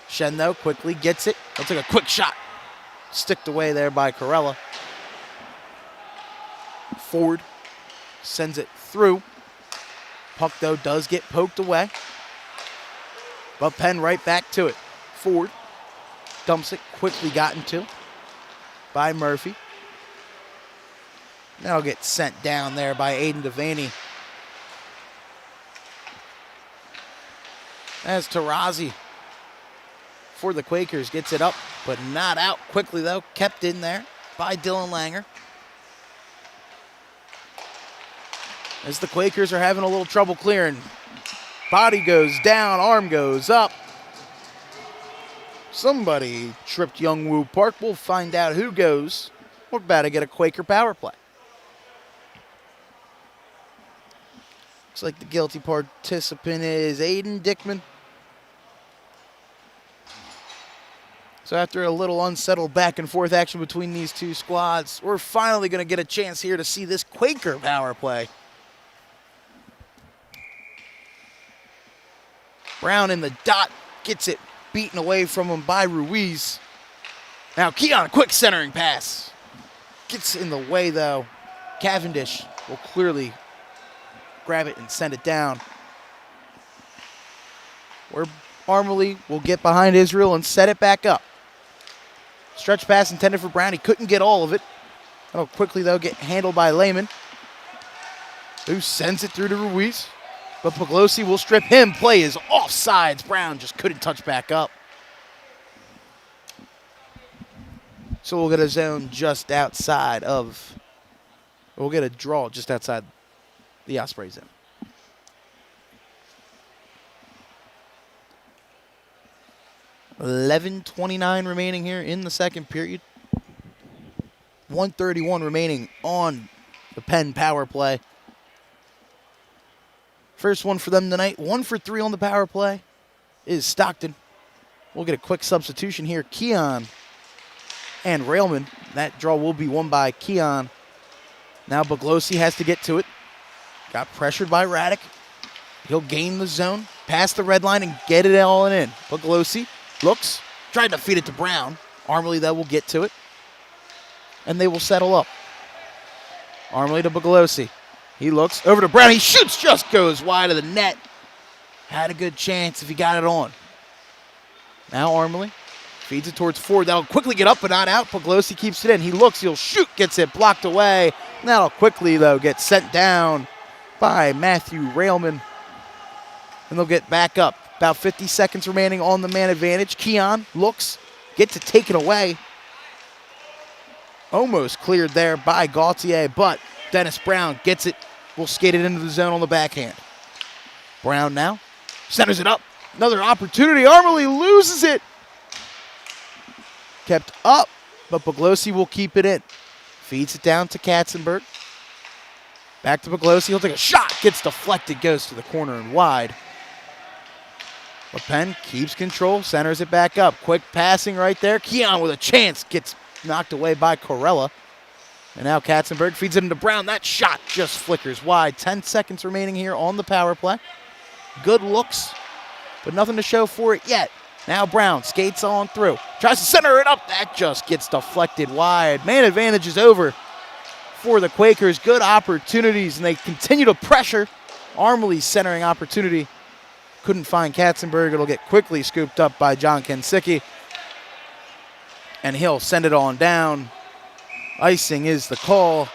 Shen, though, quickly gets it. He'll take a quick shot. Sticked away there by Corella. Ford sends it through. Puck, though, does get poked away. But Penn right back to it. Ford dumps it, quickly gotten to by Murphy. That'll get sent down there by Aiden Devaney. As Tarazi for the Quakers gets it up, but not out quickly though. Kept in there by Dylan Langer. As the Quakers are having a little trouble clearing. Body goes down, arm goes up. Somebody tripped Youngwoo Park. We'll find out who goes. We're about to get a Quaker power play. Looks like the guilty participant is Aiden Dickman. So after a little unsettled back and forth action between these two squads, we're finally going to get a chance here to see this Quaker power play. Brown in the dot, gets it beaten away from him by Ruiz. Now Keon, quick centering pass. Gets in the way though. Cavendish will clearly grab it and send it down. Where Armley will get behind Israel and set it back up. Stretch pass intended for Brown. He couldn't get all of it. That'll quickly though get handled by Lehman, who sends it through to Ruiz. But Puglosi will strip him. Play is offsides. Brown just couldn't touch back up. So we'll get a zone just outside of, we'll get a draw just outside the Osprey zone. $11:29 remaining here in the second period. 1:31 remaining on the Penn power play. First one for them tonight, 1 for 3 on the power play, is Stockton. We'll get a quick substitution here. Keon and Railman. That draw will be won by Keon. Now Puglosi has to get to it. Got pressured by Raddick. He'll gain the zone, pass the red line, and get it all in. Puglosi looks, tried to feed it to Brown. Armley, though, will get to it. And they will settle up. Armley to Puglosi. He looks over to Brown. He shoots, just goes wide of the net. Had a good chance if he got it on. Now Armley feeds it towards Ford. That'll quickly get up but not out. Puglosi keeps it in. He looks, he'll shoot, gets it blocked away. That'll quickly, though, get sent down by Matthew Railman. And they'll get back up. About 50 seconds remaining on the man advantage. Keon looks, gets it taken away. Almost cleared there by Gaultier, but Dennis Brown gets it. Will skate it into the zone on the backhand. Brown now centers it up. Another opportunity. Armley loses it. Kept up, but Puglosi will keep it in. Feeds it down to Katzenberg. Back to Puglosi. He'll take a shot. Gets deflected. Goes to the corner and wide. But Penn keeps control. Centers it back up. Quick passing right there. Keon with a chance. Gets knocked away by Corella. And now Katzenberg feeds it into Brown. That shot just flickers wide. 10 seconds remaining here on the power play. Good looks, but nothing to show for it yet. Now Brown skates on through. Tries to center it up. That just gets deflected wide. Man advantage is over for the Quakers. Good opportunities, and they continue to pressure. Armley's centering opportunity. Couldn't find Katzenberg. It'll get quickly scooped up by John Kensicki. And he'll send it on down. Icing is the call.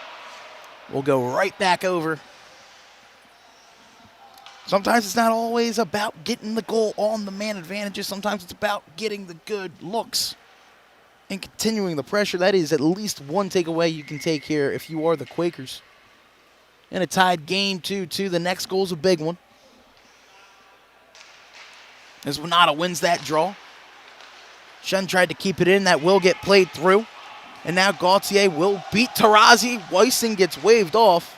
We'll go right back over. Sometimes it's not always about getting the goal on the man advantages. Sometimes it's about getting the good looks and continuing the pressure. That is at least one takeaway you can take here if you are the Quakers. In a tied game 2-2, the next goal is a big one. As Winata wins that draw. Shen tried to keep it in. That will get played through. And now Gaultier will beat Tarazi. Weissing gets waved off.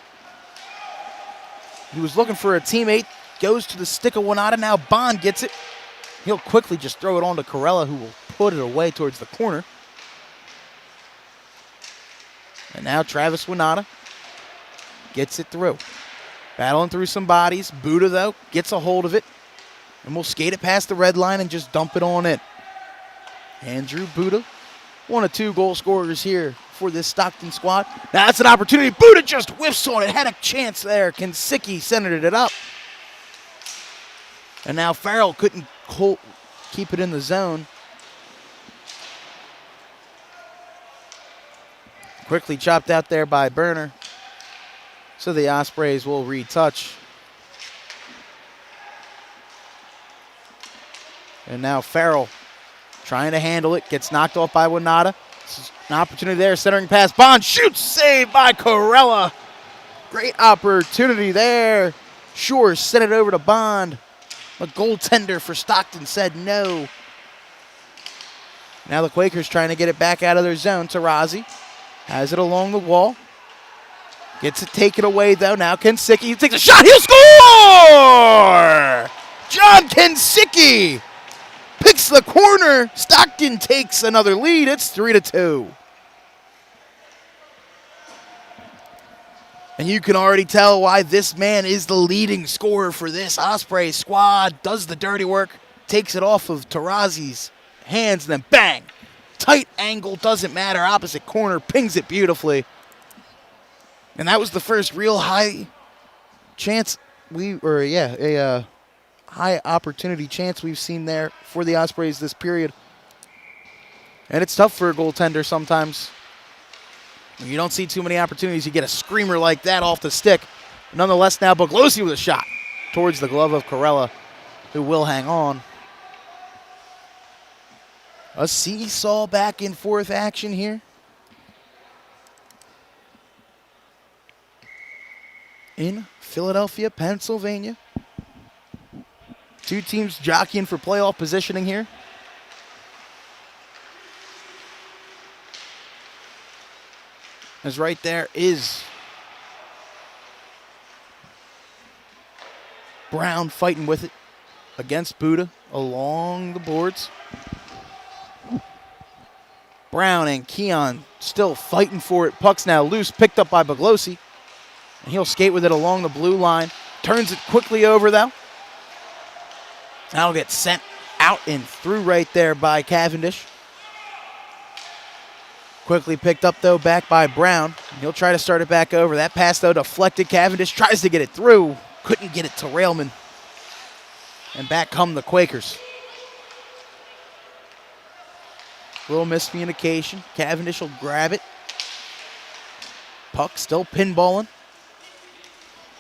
He was looking for a teammate. Goes to the stick of Winata. Now Bond gets it. He'll quickly just throw it on to Corella, who will put it away towards the corner. And now Travis Winata gets it through. Battling through some bodies. Buddha, though, gets a hold of it. And we'll skate it past the red line and just dump it on in. Andrew Buddha, one of 2 goal scorers here for this Stockton squad. Now that's an opportunity. Buddha just whiffs on it. Had a chance there. Kensicki centered it up. And now Farrell couldn't keep it in the zone. Quickly chopped out there by Burner. So the Ospreys will retouch. And now Farrell trying to handle it. Gets knocked off by Winata. This is an opportunity there. Centering pass. Bond shoots. Saved by Corella. Great opportunity there. Shore sent it over to Bond. The goaltender for Stockton said no. Now the Quakers trying to get it back out of their zone. Tarazi has it along the wall. Gets it taken away, though. Now Kensicki takes a shot. He'll score! John Kensicki picks the corner. Stockton takes another lead. It's 3-2. And you can already tell why this man is the leading scorer for this Osprey squad. Does the dirty work, takes it off of Tarazi's hands, and then bang! Tight angle, doesn't matter. Opposite corner, pings it beautifully. And that was the first real high chance high opportunity chance we've seen there for the Ospreys this period. And it's tough for a goaltender sometimes. When you don't see too many opportunities, you get a screamer like that off the stick. Nonetheless, now Boglosi with a shot towards the glove of Corella, who will hang on. A seesaw back and forth action here. In Philadelphia, Pennsylvania. Two teams jockeying for playoff positioning here. As right there is Brown fighting with it against Buddha along the boards. Brown and Keon still fighting for it. Puck's now loose, picked up by Boglosi. And he'll skate with it along the blue line. Turns it quickly over, though. That'll get sent out and through right there by Cavendish. Quickly picked up, though, back by Brown. He'll try to start it back over. That pass, though, deflected. Cavendish tries to get it through. Couldn't get it to Railman. And back come the Quakers. Little miscommunication. Cavendish will grab it. Puck still pinballing.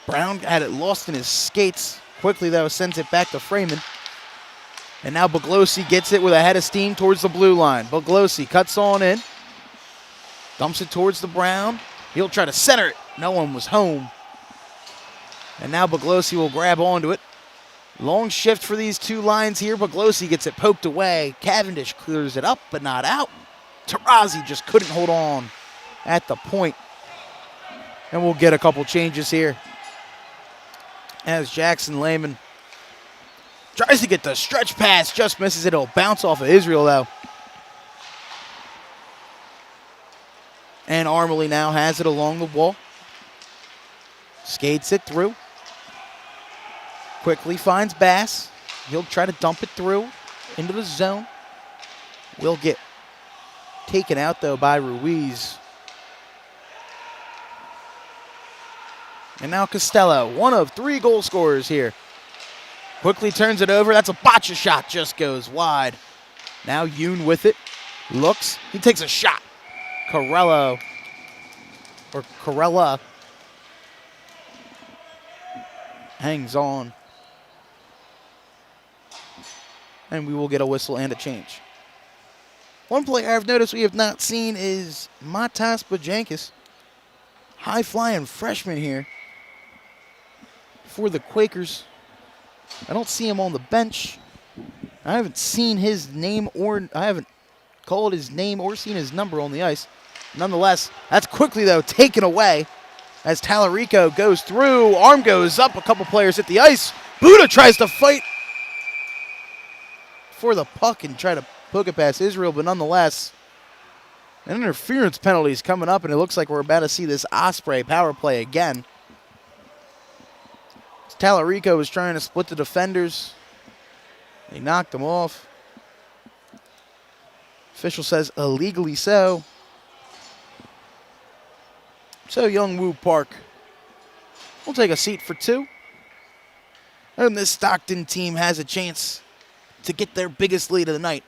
Brown had it lost in his skates. Quickly, though, sends it back to Freeman. And now Boglosi gets it with a head of steam towards the blue line. Boglosi cuts on in. Dumps it towards the Brown. He'll try to center it. No one was home. And now Boglosi will grab onto it. Long shift for these two lines here. Boglosi gets it poked away. Cavendish clears it up, but not out. Tarazi just couldn't hold on at the point. And we'll get a couple changes here. As Jackson Lehman tries to get the stretch pass, just misses it. It'll bounce off of Israel, though. And Armley now has it along the wall. Skates it through. Quickly finds Bass. He'll try to dump it through into the zone. Will get taken out, though, by Ruiz. And now Costello, one of 3 goal scorers here. Quickly turns it over. That's a botcha shot. Just goes wide. Now Yoon with it. Looks. He takes a shot. Corella hangs on. And we will get a whistle and a change. One player I've noticed we have not seen is Matas Bajankis. High-flying freshman here for the Quakers. I don't see him on the bench. I haven't seen his name I haven't called his name or seen his number on the ice. Nonetheless, that's quickly, though, taken away as Tallarico goes through. Arm goes up. A couple players hit the ice. Buddha tries to fight for the puck and try to poke it past Israel, but nonetheless, an interference penalty is coming up, and it looks like we're about to see this Osprey power play again. Tallarico was trying to split the defenders. He knocked them off. Official says illegally so. So Youngwoo Park will take a seat for 2. And this Stockton team has a chance to get their biggest lead of the night.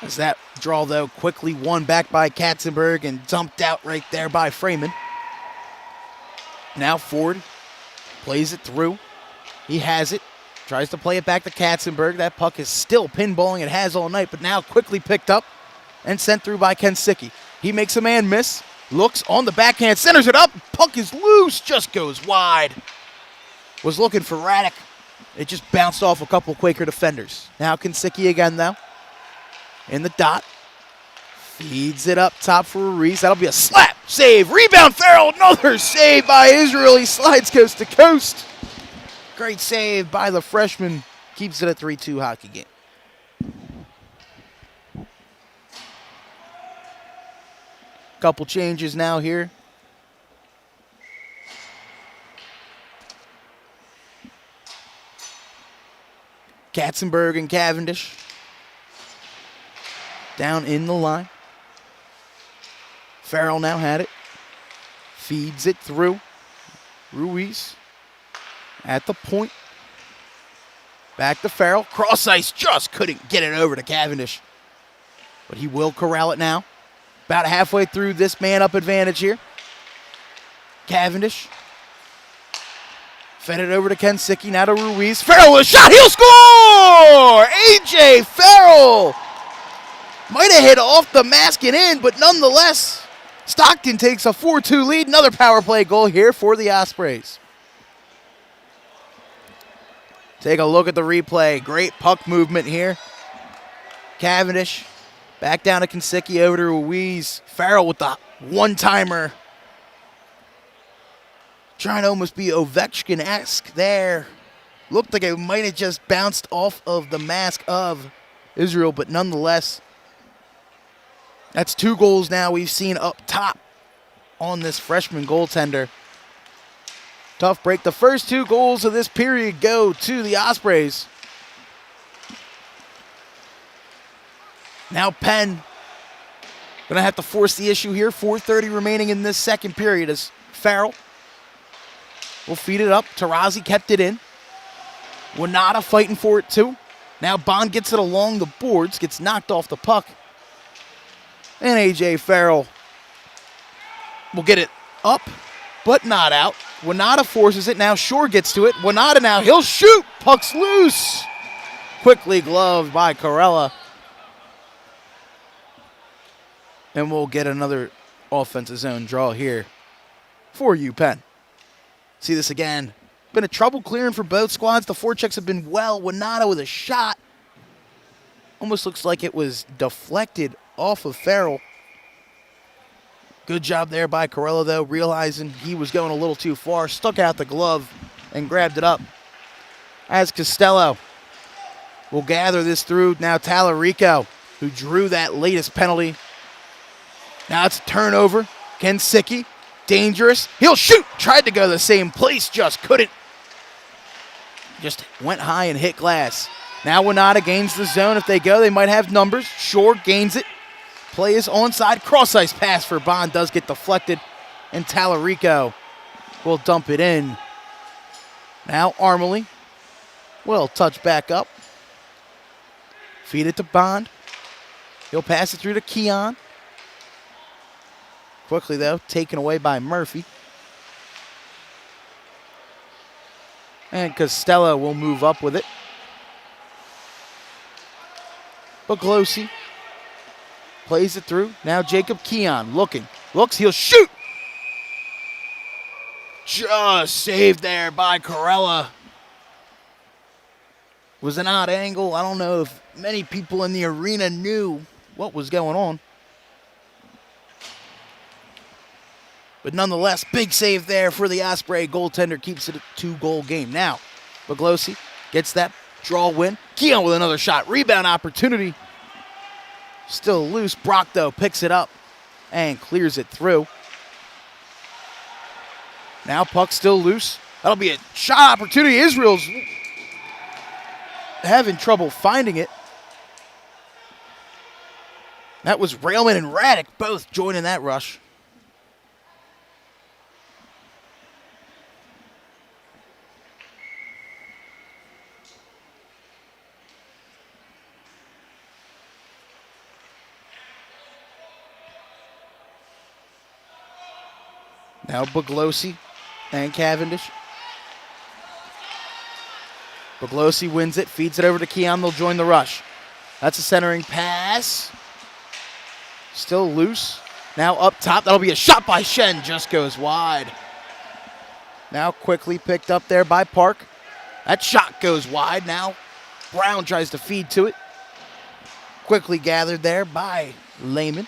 As that draw, though, quickly won back by Katzenberg and dumped out right there by Freeman. Now Ford plays it through. He has it. Tries to play it back to Katzenberg. That puck is still pinballing. It has all night, but now quickly picked up and sent through by Kensicki. He makes a man miss. Looks on the backhand. Centers it up. Puck is loose. Just goes wide. Was looking for Radek. It just bounced off a couple Quaker defenders. Now Kensicki again, though. In the dot. Feeds it up top for Ruiz. That'll be a slap. Save. Rebound. Farrell. Another save by Israel. He slides coast to coast. Great save by the freshman. Keeps it a 3-2 hockey game. Couple changes now here. Katzenberg and Cavendish down in the line. Farrell now had it. Feeds it through. Ruiz at the point. Back to Farrell. Cross ice, just couldn't get it over to Cavendish. But he will corral it now. About halfway through this man-up advantage here. Cavendish. Fed it over to Kensicki, now to Ruiz. Farrell with a shot, he'll score! A.J. Farrell might have hit off the mask and in, but nonetheless, Stockton takes a 4-2 lead. Another power play goal here for the Ospreys. Take a look at the replay. Great puck movement here. Cavendish back down to Kensicki, over to Ruiz. Farrell with the one-timer. Trying to almost be Ovechkin-esque there. Looked like it might have just bounced off of the mask of Israel, but nonetheless, that's 2 goals now we've seen up top on this freshman goaltender. Tough break. The first 2 goals of this period go to the Ospreys. Now Penn going to have to force the issue here. 4:30 remaining in this second period as Farrell will feed it up. Tarazi kept it in. Winata fighting for it too. Now Bond gets it along the boards, gets knocked off the puck. And A.J. Farrell will get it up, but not out. Winata forces it. Now Shore gets to it. Winata now, he'll shoot. Puck's loose. Quickly gloved by Corella. And we'll get another offensive zone draw here for you, Penn. See this again. Been a trouble clearing for both squads. The forechecks have been well. Winata with a shot. Almost looks like it was deflected off of Farrell. Good job there by Corella, though, realizing he was going a little too far. Stuck out the glove and grabbed it up. As Costello will gather this through. Now Tallarico, who drew that latest penalty. Now it's a turnover. Kensicki, dangerous. He'll shoot. Tried to go the same place, just couldn't. Just went high and hit glass. Now Winata gains the zone. If they go, they might have numbers. Shore gains it. Play is onside. Cross-ice pass for Bond does get deflected. And Tallarico will dump it in. Now Armley will touch back up. Feed it to Bond. He'll pass it through to Keon. Quickly, though, taken away by Murphy. And Costello will move up with it. Baglosi plays it through. Now Jacob Keon looking. Looks, he'll shoot. Just saved there by Corella. Was an odd angle. I don't know if many people in the arena knew what was going on. But nonetheless, big save there for the Osprey. Goaltender keeps it a 2-goal game. Now, Baglosi gets that draw win. Keon with another shot. Rebound opportunity. Still loose. Brock, though, picks it up and clears it through. Now puck still loose. That'll be a shot opportunity. Israel's having trouble finding it. That was Railman and Radek both joining that rush. Now Buglosi and Cavendish. Buglosi wins it, feeds it over to Keon. They'll join the rush. That's a centering pass. Still loose. Now up top. That'll be a shot by Shen. Just goes wide. Now quickly picked up there by Park. That shot goes wide. Now Brown tries to feed to it. Quickly gathered there by Lehman.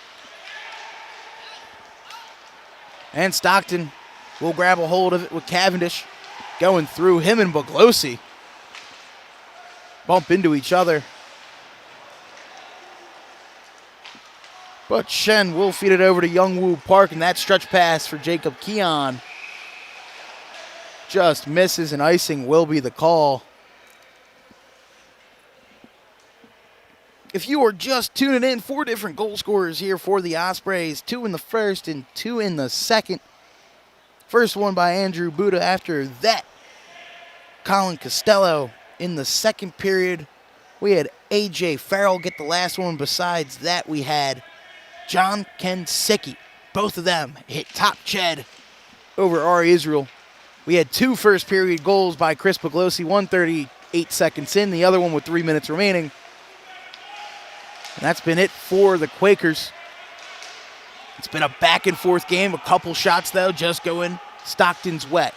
And Stockton will grab a hold of it with Cavendish going through him and Buglosi. Bump into each other. But Shen will feed it over to Youngwoo Park, and that stretch pass for Jacob Keon just misses, and icing will be the call. If you are just tuning in, 4 different goal scorers here for the Ospreys. 2 in the first and 2 in the second. First one by Andrew Buddha. After that, Colin Costello in the second period. We had A.J. Farrell get the last one. Besides that, we had John Kensicki. Both of them hit top Ched over Ari Israel. We had 2 first period goals by Chris Buglosi, 1:38 seconds in, the other one with 3 minutes remaining. And that's been it for the Quakers. It's been a back and forth game. A couple shots, though, just going Stockton's way.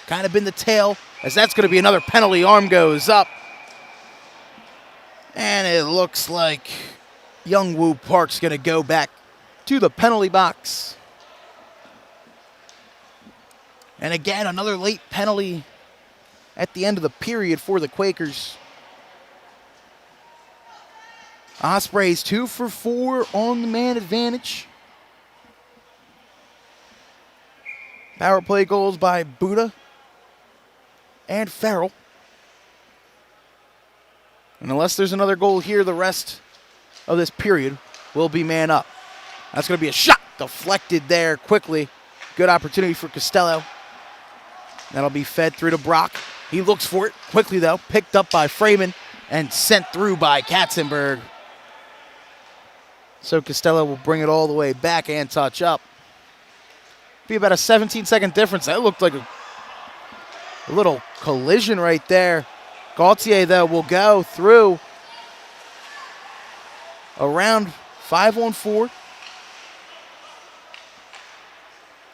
Kind of been the tail, as that's going to be another penalty. Arm goes up. And it looks like Youngwoo Park's going to go back to the penalty box. And again, another late penalty at the end of the period for the Quakers. Ospreys 2 for 4 on the man advantage. Power play goals by Buddha and Farrell. And unless there's another goal here, the rest of this period will be man up. That's going to be a shot deflected there quickly. Good opportunity for Costello. That'll be fed through to Brock. He looks for it quickly, though. Picked up by Freeman and sent through by Katzenberg. So Costello will bring it all the way back and touch up. Be about a 17-second difference. That looked like a little collision right there. Gaultier, though, will go through around 5-on-4.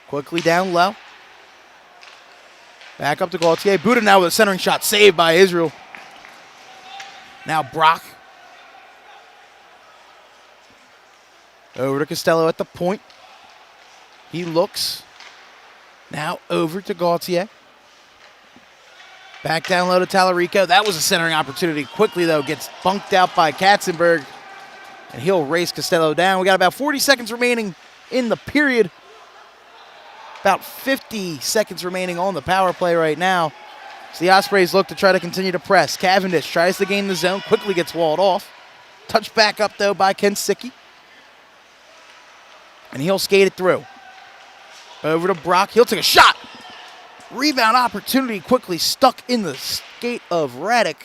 Quickly down low. Back up to Gaultier. Buddha now with a centering shot. Saved by Israel. Now Brock. Over to Costello at the point. He looks. Now over to Gaultier. Back down low to Tallarico. That was a centering opportunity. Quickly, though, gets bunked out by Katzenberg. And he'll race Costello down. We got about 40 seconds remaining in the period. About 50 seconds remaining on the power play right now. So the Ospreys look to try to continue to press. Cavendish tries to gain the zone. Quickly gets walled off. Touched back up, though, by Kensicki. And he'll skate it through. Over to Brock. He'll take a shot. Rebound opportunity quickly stuck in the skate of Raddick.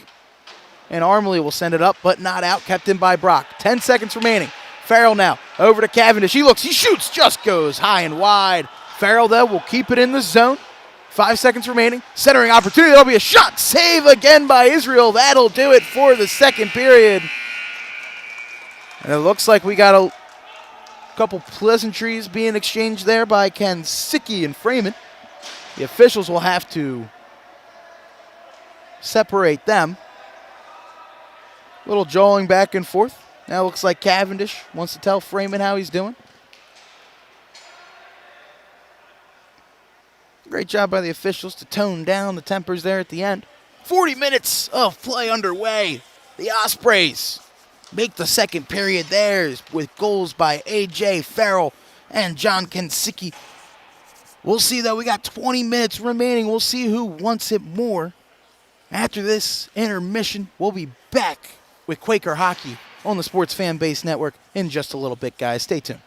And Armley will send it up, but not out. Kept in by Brock. 10 seconds remaining. Farrell now. Over to Cavendish. He looks. He shoots. Just goes high and wide. Farrell, though, will keep it in the zone. 5 seconds remaining. Centering opportunity. That'll be a shot. Save again by Israel. That'll do it for the second period. And it looks like we got a couple pleasantries being exchanged there by Kensicki and Freeman. The officials will have to separate them. Little jawing back and forth. Now it looks like Cavendish wants to tell Freeman how he's doing. Great job by the officials to tone down the tempers there at the end. 40 minutes of play underway. The Ospreys make the second period theirs with goals by A.J. Farrell and John Kensicki. We'll see, though. We got 20 minutes remaining. We'll see who wants it more. After this intermission, we'll be back with Quaker Hockey on the Sports Fan Base Network in just a little bit, guys. Stay tuned.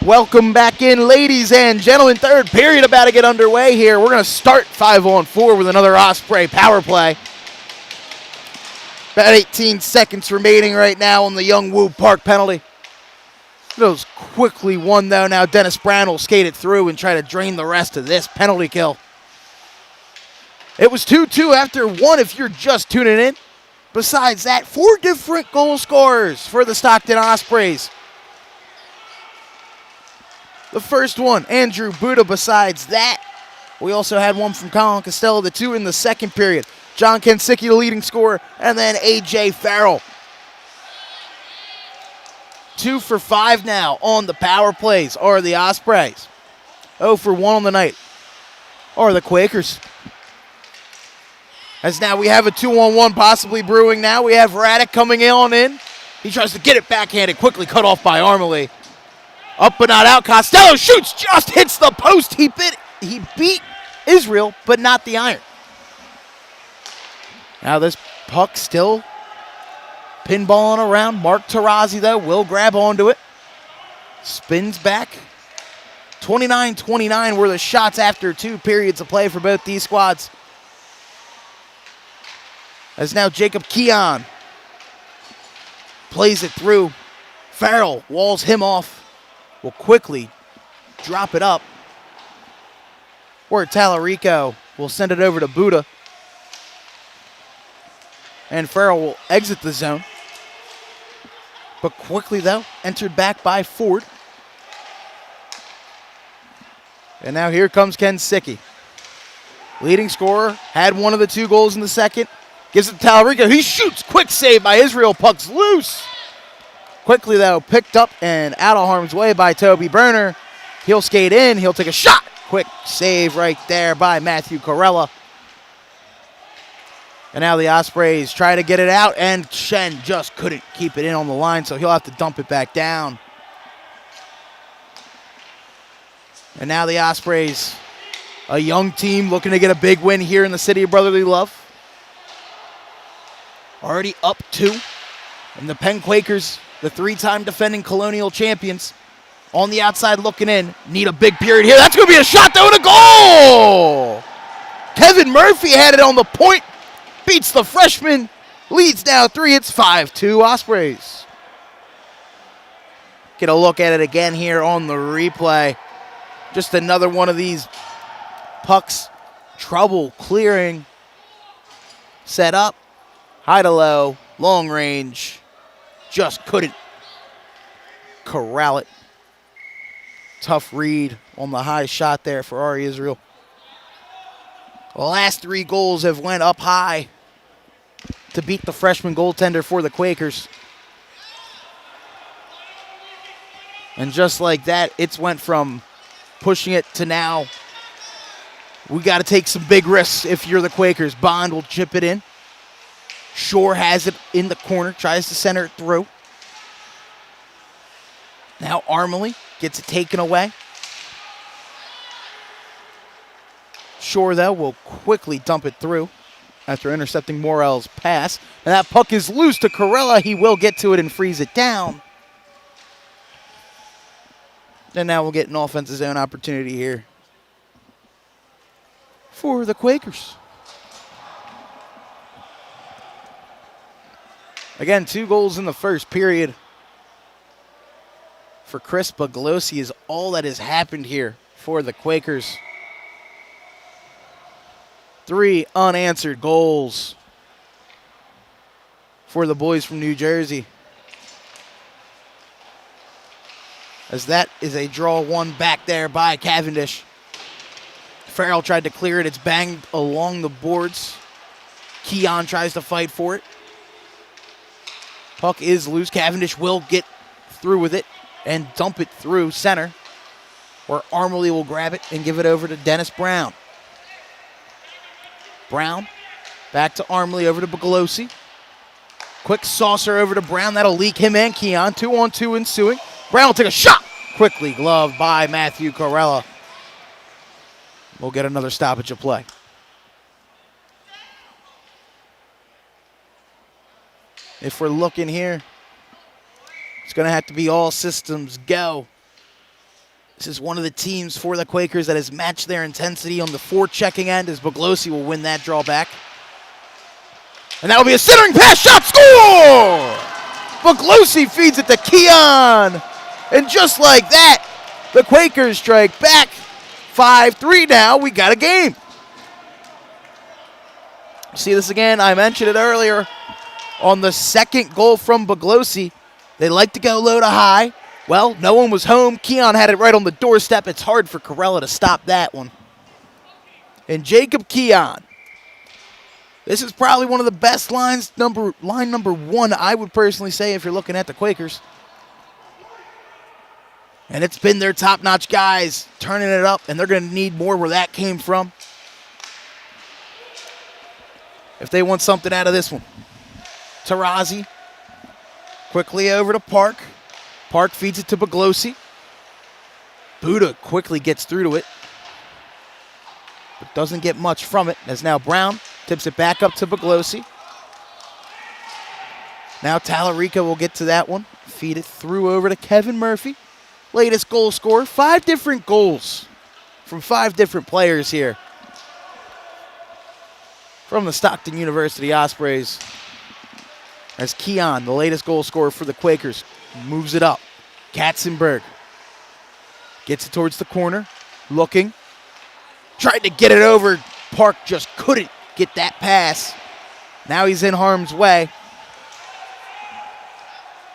Welcome back in, ladies and gentlemen. Third period about to get underway here. We're going to start 5-on-4 with another Osprey power play. About 18 seconds remaining right now on the Young Woo Park penalty. It was quickly won, though. Now Dennis Brown will skate it through and try to drain the rest of this penalty kill. It was 2-2 after one if you're just tuning in. Besides that, 4 different goal scorers for the Stockton Ospreys. The first one, Andrew Buda. Besides that, we also had one from Colin Costello, the 2 in the second period. John Kensicki, the leading scorer, and then A.J. Farrell. 2 for 5 now on the power plays are the Ospreys. 0 for 1 on the night are the Quakers. As now we have a 2-on-1 possibly brewing now. We have Raddick coming on in. He tries to get it backhanded, quickly cut off by Armley. Up but not out. Costello shoots, just hits the post. He beat Israel, but not the iron. Now this puck still pinballing around. Mark Tarazzi, though, will grab onto it. Spins back. 29-29 were the shots after 2 periods of play for both these squads. As now Jacob Keon plays it through. Farrell walls him off. Will quickly drop it up. Where Tallarico will send it over to Buda. And Farrell will exit the zone. But quickly, though, entered back by Ford. And now here comes Kensicki. Leading scorer, had one of the 2 goals in the second. Gives it to Tallarico. He shoots. Quick save by Israel. Puck's loose. Quickly, though, picked up and out of harm's way by Toby Berner. He'll skate in. He'll take a shot. Quick save right there by Matthew Corella. And now the Ospreys try to get it out, and Shen just couldn't keep it in on the line, so he'll have to dump it back down. And now the Ospreys, a young team looking to get a big win here in the city of brotherly love. Already up 2. And the Penn Quakers, the 3-time defending Colonial champions, on the outside looking in, need a big period here. That's going to be a shot, though, and a goal! Kevin Murphy had it on the point. Beats the freshman, leads now 3. It's 5-2 Ospreys. Get a look at it again here on the replay. Just another one of these pucks. Trouble clearing. Set up. High to low. Long range. Just couldn't corral it. Tough read on the high shot there for Ari Israel. The last 3 goals have went up high to beat the freshman goaltender for the Quakers. And just like that, it's went from pushing it to now, we got to take some big risks if you're the Quakers. Bond will chip it in. Shore has it in the corner, tries to center it through. Now Armley gets it taken away. Shore, though, will quickly dump it through after intercepting Morel's pass. And that puck is loose to Corella. He will get to it and freeze it down. And now we'll get an offensive zone opportunity here for the Quakers. Again, 2 goals in the first period for Chris Bugalosi is all that has happened here for the Quakers. 3 unanswered goals for the boys from New Jersey. As that is a draw 1 back there by Cavendish. Farrell tried to clear it. It's banged along the boards. Keon tries to fight for it. Puck is loose. Cavendish will get through with it and dump it through center, where Armley will grab it and give it over to Dennis Brown. Brown back to Armley, over to Bugalosi. Quick saucer over to Brown. That'll leak him and Keon. 2-on-2 ensuing. Brown will take a shot. Quickly gloved by Matthew Corella. We'll get another stoppage of play. If we're looking here, it's going to have to be all systems go This is one of the teams for the Quakers that has matched their intensity on the forechecking end, as Buglosi will win that draw back. And that will be a centering pass shot, score! Buglosi feeds it to Keon. And just like that, the Quakers strike back. 5-3 now, we got a game. See this again, I mentioned it earlier. On the second goal from Buglosi, they like to go low to high. Well, no one was home. Keon had it right on the doorstep. It's hard for Corella to stop that one. And Jacob Keon. This is probably one of the best line number one, I would personally say, if you're looking at the Quakers. And it's been their top-notch guys turning it up, and they're going to need more where that came from if they want something out of this one. Tarazi quickly over to Park. Park feeds it to Buglosi. Buddha quickly gets through to it, but doesn't get much from it, as now Brown tips it back up to Buglosi. Now Tallarico will get to that one. Feed it through over to Kevin Murphy. Latest goal scorer. 5 different goals from 5 different players here from the Stockton University Ospreys. As Keon, the latest goal scorer for the Quakers, moves it up. Katzenberg gets it towards the corner. Looking. Tried to get it over. Park just couldn't get that pass. Now he's in harm's way.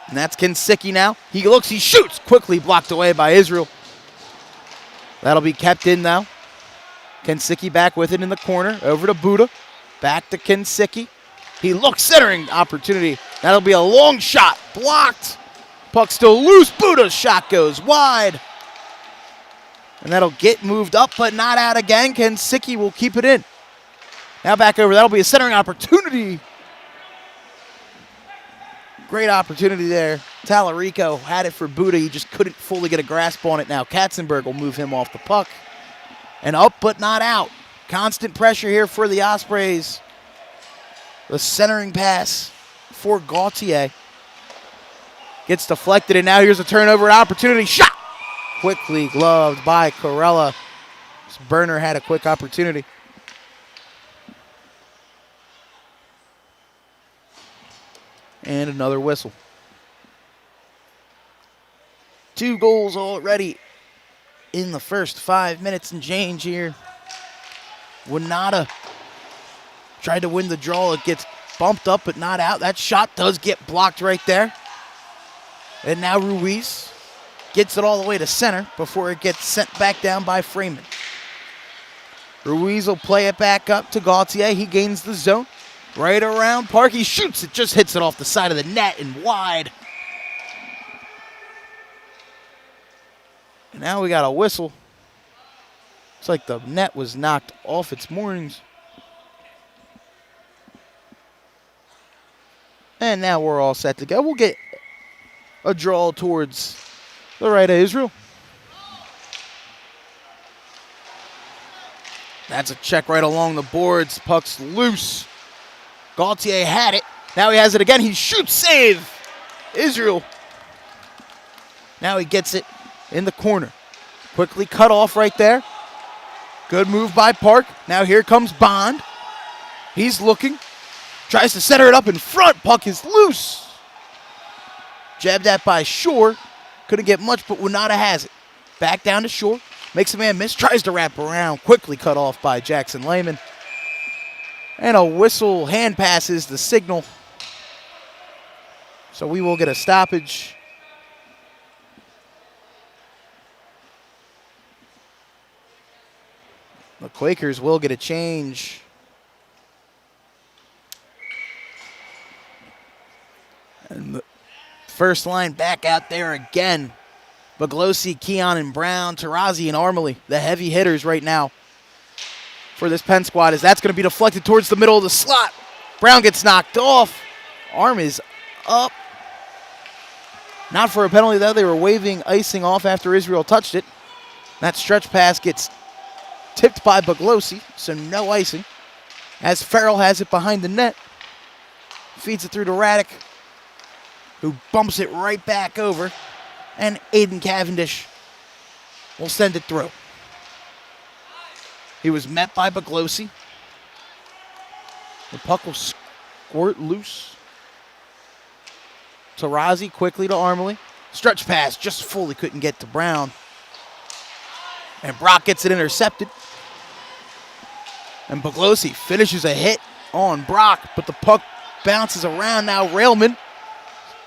And that's Kinsicki now. He looks, he shoots. Quickly blocked away by Israel. That'll be kept in now. Kinsicki back with it in the corner. Over to Buddha. Back to Kinsicki. He looks, centering opportunity. That'll be a long shot. Blocked. Puck still loose. Buddha's shot goes wide. And that'll get moved up, but not out again. Kinsicki will keep it in. Now back over. That'll be a centering opportunity. Great opportunity there. Tallarico had it for Buddha. He just couldn't fully get a grasp on it now. Katzenberg will move him off the puck. And up, but not out. Constant pressure here for the Ospreys. The centering pass for Gauthier. Gets deflected, and now here's a turnover opportunity. Shot! Quickly gloved by Corella. Burner had a quick opportunity. And another whistle. 2 goals already in the first 5 minutes and change here. Winata tried to win the draw. It gets bumped up but not out. That shot does get blocked right there. And now Ruiz gets it all the way to center before it gets sent back down by Freeman. Ruiz will play it back up to Gauthier. He gains the zone. Right around Park. He shoots it. Just hits it off the side of the net and wide. And now we got a whistle. It's like the net was knocked off its moorings. And now we're all set to go. We'll get a draw towards the right of Israel. That's a check right along the boards. Puck's loose. Gauthier had it. Now he has it again. He shoots, save. Israel. Now he gets it in the corner. Quickly cut off right there. Good move by Park. Now here comes Bond. He's looking. Tries to center it up in front. Puck is loose. Jabbed at by Shore. Couldn't get much, but Winata has it. Back down to Shore. Makes a man miss. Tries to wrap around. Quickly cut off by Jackson Lehman. And a whistle. Hand passes the signal. So we will get a stoppage. The Quakers will get a change. And the first line back out there again. Buglosi, Keon, and Brown, Tarazi, and Armley, the heavy hitters right now for this Penn squad, as that's going to be deflected towards the middle of the slot. Brown gets knocked off. Arm is up. Not for a penalty, though. They were waving icing off after Israel touched it. That stretch pass gets tipped by Buglosi, so no icing. As Farrell has it behind the net. Feeds it through to Raddick, who bumps it right back over. And Aiden Cavendish will send it through. He was met by Baglosi. The puck will squirt loose. Tarazzi quickly to Armley. Stretch pass, just fully couldn't get to Brown. And Brock gets it intercepted. And Baglosi finishes a hit on Brock, but the puck bounces around now. Railman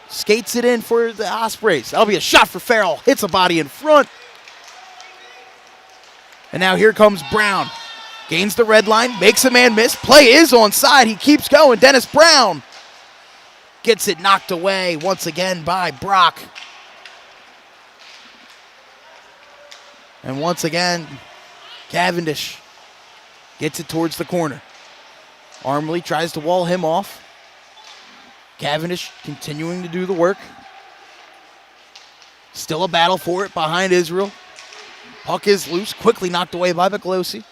skates it in for the Ospreys. That'll be a shot for Farrell. Hits a body in front. And now here comes Brown. Gains the red line, makes a man miss. Play is onside. He keeps going. Dennis Brown gets it knocked away once again by Brock. And once again, Cavendish gets it towards the corner. Armley tries to wall him off. Cavendish continuing to do the work. Still a battle for it behind Israel. Puck is loose, quickly knocked away by Baglosi.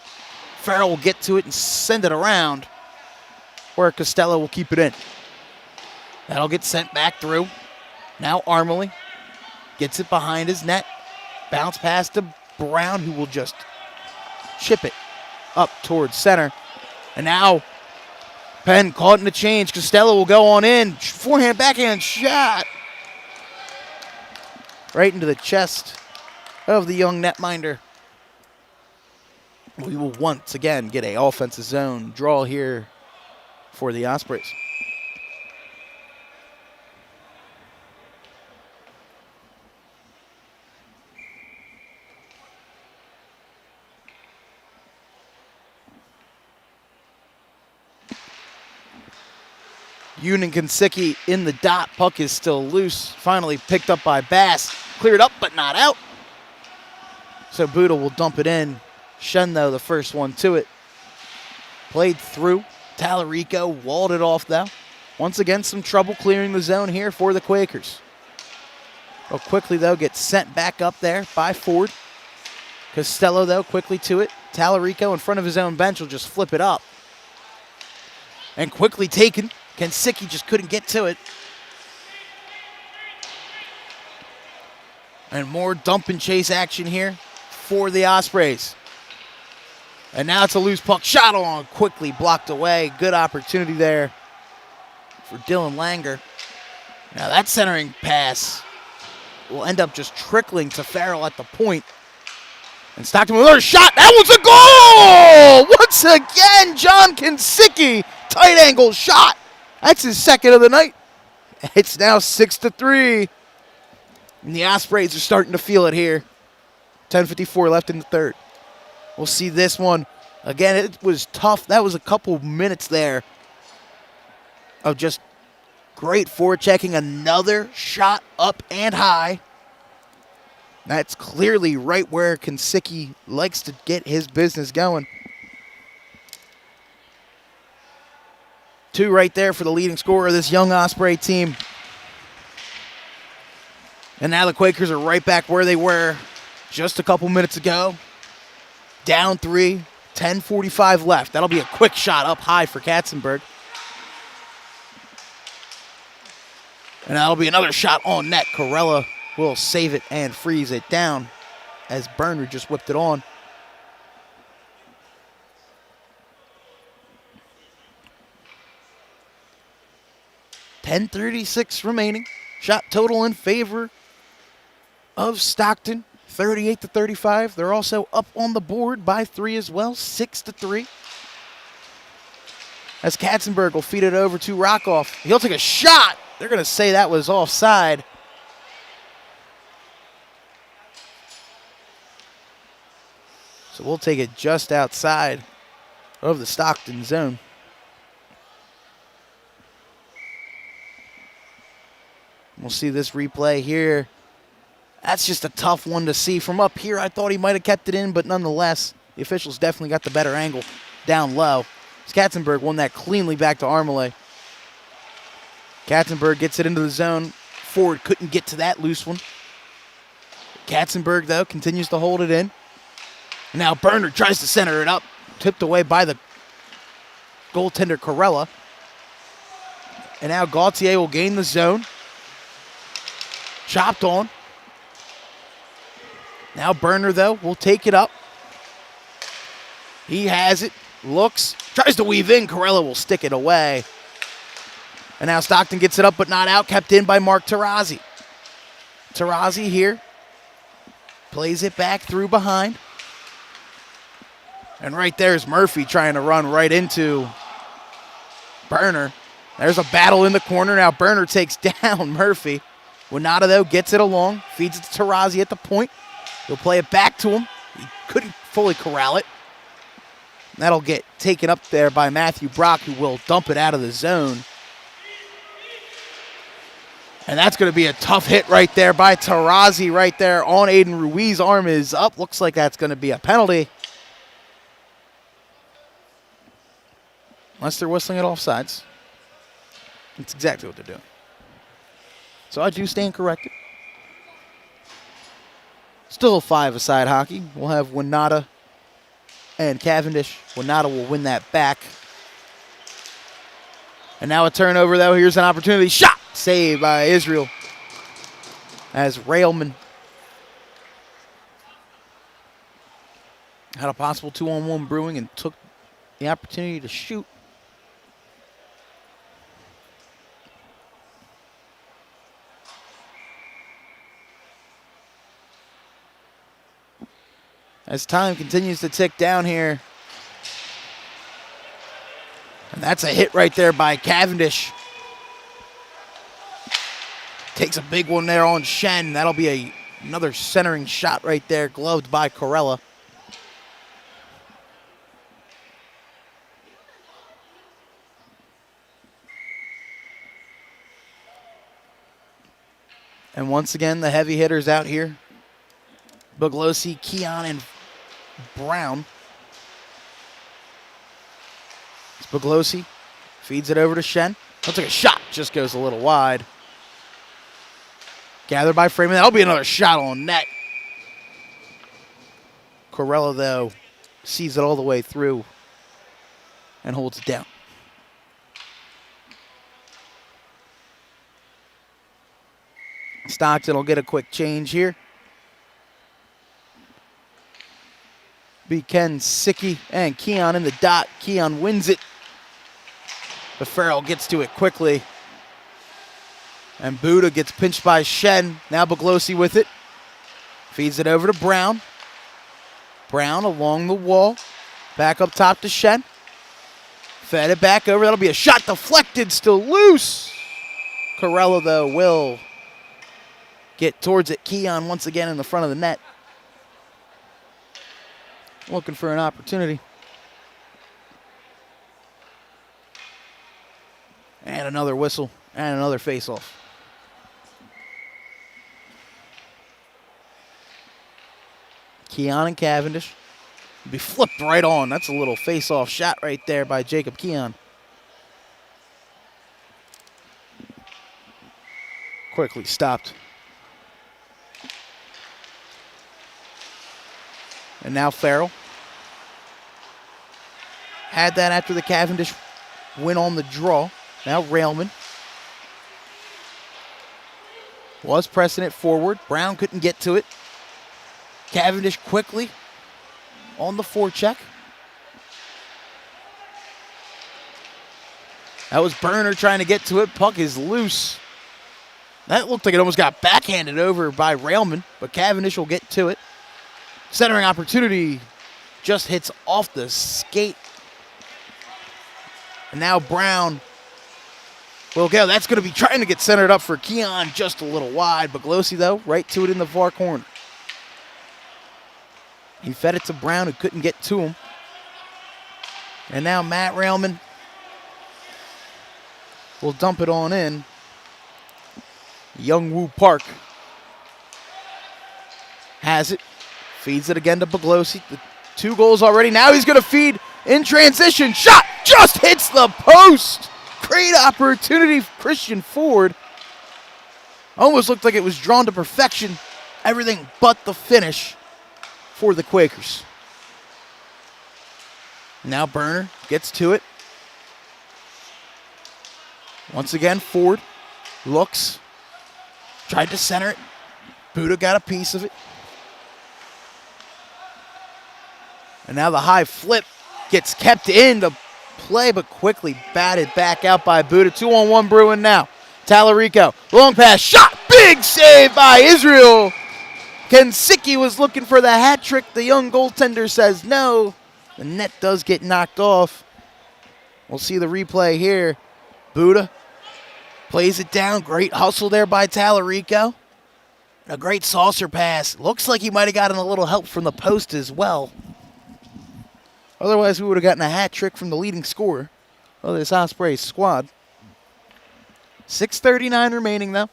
Farrell will get to it and send it around, where Costello will keep it in. That'll get sent back through. Now Armley gets it behind his net. Bounce pass to Brown, who will just chip it up towards center. And now Penn caught in the change. Costello will go on in. Forehand, backhand shot. Right into the chest of the young netminder. We will once again get an offensive zone draw here for the Ospreys. Union Kinsicki in the dot. Puck is still loose. Finally picked up by Bass. Cleared up but not out. So Buda will dump it in. Shen, though, the first one to it. Played through. Tallarico walled it off, though. Once again, some trouble clearing the zone here for the Quakers. Well, quickly, though, gets sent back up there by Ford. Costello, though, quickly to it. Tallarico in front of his own bench will just flip it up. And quickly taken. Kinsicki just couldn't get to it. And more dump and chase action here for the Ospreys. And now it's a loose puck. Shot on, quickly blocked away. Good opportunity there for Dylan Langer. Now that centering pass will end up just trickling to Farrell at the point. And Stockton with another shot. That was a goal! Once again, John Kinsicki. Tight angle shot. That's his second of the night. It's now 6-3. And the Ospreys are starting to feel it here. 10:54 left in the third. We'll see this one. Again, it was tough. That was a couple minutes there of just great forechecking. Another shot up and high. That's clearly right where Kinsicki likes to get his business going. 2 right there for the leading scorer of this young Osprey team. And now the Quakers are right back where they were just a couple minutes ago. Down 3, 10:45 left. That'll be a quick shot up high for Katzenberg. And that'll be another shot on net. Corella will save it and freeze it down as Berner just whipped it on. .10:36 remaining. Shot total in favor of Stockton, 38-35. They're also up on the board by 3 as well, 6-3. As Katzenberg will feed it over to Rockoff. He'll take a shot. They're going to say that was offside. So we'll take it just outside of the Stockton zone. We'll see this replay here. That's just a tough one to see. From up here, I thought he might have kept it in, but nonetheless, the officials definitely got the better angle down low. Katzenberg won that cleanly back to Armley. Katzenberg gets it into the zone. Ford couldn't get to that loose one. Katzenberg, though, continues to hold it in. And now Berner tries to center it up. Tipped away by the goaltender, Corella. And now Gauthier will gain the zone. Chopped on. Now Burner, though, will take it up. He has it, looks, tries to weave in. Corella will stick it away. And now Stockton gets it up, but not out, kept in by Mark Tarazzi. Tarazzi here plays it back through behind. And right there's Murphy trying to run right into Burner. There's a battle in the corner. Now Burner takes down Murphy. Winata, though, gets it along, feeds it to Tarazzi at the point. He'll play it back to him. He couldn't fully corral it. That'll get taken up there by Matthew Brock, who will dump it out of the zone. And that's going to be a tough hit right there by Tarazzi right there on Aiden Ruiz. Arm is up. Looks like that's going to be a penalty. Unless they're whistling it offsides. That's exactly what they're doing. So I do stand corrected. Still a 5-a-side hockey. We'll have Winata and Cavendish. Winata will win that back. And now a turnover, though. Here's an opportunity. Shot! Saved by Israel. As Railman had a possible 2-on-1 brewing and took the opportunity to shoot. As time continues to tick down here. And that's a hit right there by Cavendish. Takes a big one there on Shen. That'll be another centering shot right there, gloved by Corella. And once again, the heavy hitters out here. Buglosi, Keon, and Brown. It's Buglosi. Feeds it over to Shen. Looks like a shot. Just goes a little wide. Gathered by Freeman. That'll be another shot on net. Corella, though, sees it all the way through and holds it down. Stockton will get a quick change here. Be Ken Sicky and Keon in the dot. Keon wins it. But Farrell gets to it quickly. And Buddha gets pinched by Shen. Now Buglosi with it. Feeds it over to Brown. Brown along the wall. Back up top to Shen. Fed it back over. That'll be a shot deflected. Still loose. Corella, though, will get towards it. Keon once again in the front of the net. Looking for an opportunity. And another whistle. And another face-off. Keon and Cavendish will be flipped right on. That's a little face-off shot right there by Jacob Keon. Quickly stopped. And now Farrell. Had that after the Cavendish win on the draw. Now Railman. Was pressing it forward. Brown couldn't get to it. Cavendish quickly on the forecheck. That was Burner trying to get to it. Puck is loose. That looked like it almost got backhanded over by Railman, but Cavendish will get to it. Centering opportunity just hits off the skate. And now Brown will go. That's going to be trying to get centered up for Keon, just a little wide. Buglosi, though, right to it in the far corner. He fed it to Brown, who couldn't get to him. And now Matt Railman will dump it on in. Youngwoo Park has it. Feeds it again to Buglosi. The 2 goals already. Now he's going to feed in transition. Shot! Just hits the post! Great opportunity for Christian Ford. Almost looked like it was drawn to perfection. Everything but the finish for the Quakers. Now Burner gets to it. Once again, Ford looks. Tried to center it. Buddha got a piece of it. And now the high flip gets kept in the play, but quickly batted back out by Buddha. 2-on-1 Bruin now. Tallarico, long pass, shot, big save by Israel. Kensicki was looking for the hat trick. The young goaltender says no. The net does get knocked off. We'll see the replay here. Buddha plays it down. Great hustle there by Tallarico. A great saucer pass. Looks like he might have gotten a little help from the post as well. Otherwise, we would have gotten a hat trick from the leading scorer of this Ospreys squad. 6:39 remaining, though.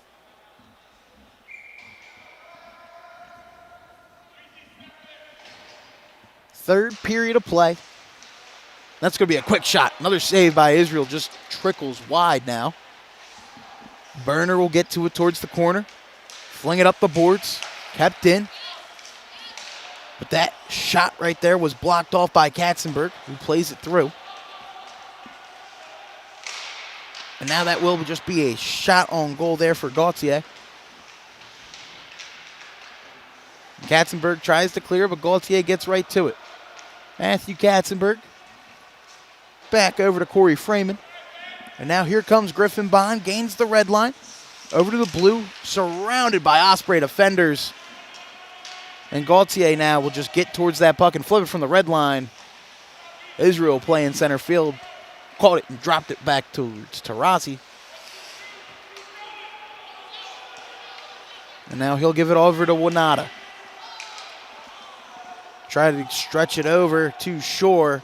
Third period of play. That's going to be a quick shot. Another save by Israel, just trickles wide now. Burner will get to it towards the corner. Fling it up the boards. Kept in. But that shot right there was blocked off by Katzenberg, who plays it through. And now that will just be a shot on goal there for Gauthier. Katzenberg tries to clear, but Gauthier gets right to it. Matthew Katzenberg back over to Corey Freeman. And now here comes Griffin Bond, gains the red line. Over to the blue, surrounded by Osprey defenders. And Gauthier now will just get towards that puck and flip it from the red line. Israel playing center field. Caught it and dropped it back towards Taurasi. And now he'll give it over to Wanada. Try to stretch it over to Shore.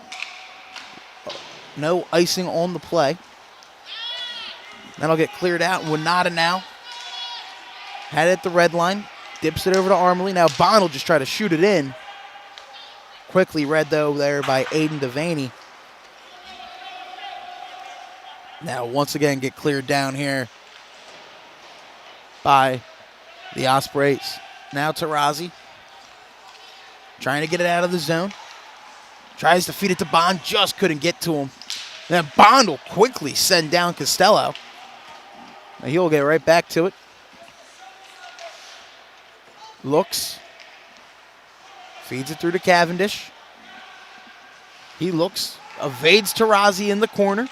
No icing on the play. That'll get cleared out. Wanada now had it at the red line. Dips it over to Armley. Now Bond will just try to shoot it in. Quickly read, though, there by Aiden Devaney. Now, once again, get cleared down here by the Ospreys. Now Taurasi trying to get it out of the zone. Tries to feed it to Bond. Just couldn't get to him. Then Bond will quickly send down Costello. Now he'll get right back to it. Looks. Feeds it through to Cavendish. He looks. Evades Taurasi in the corner.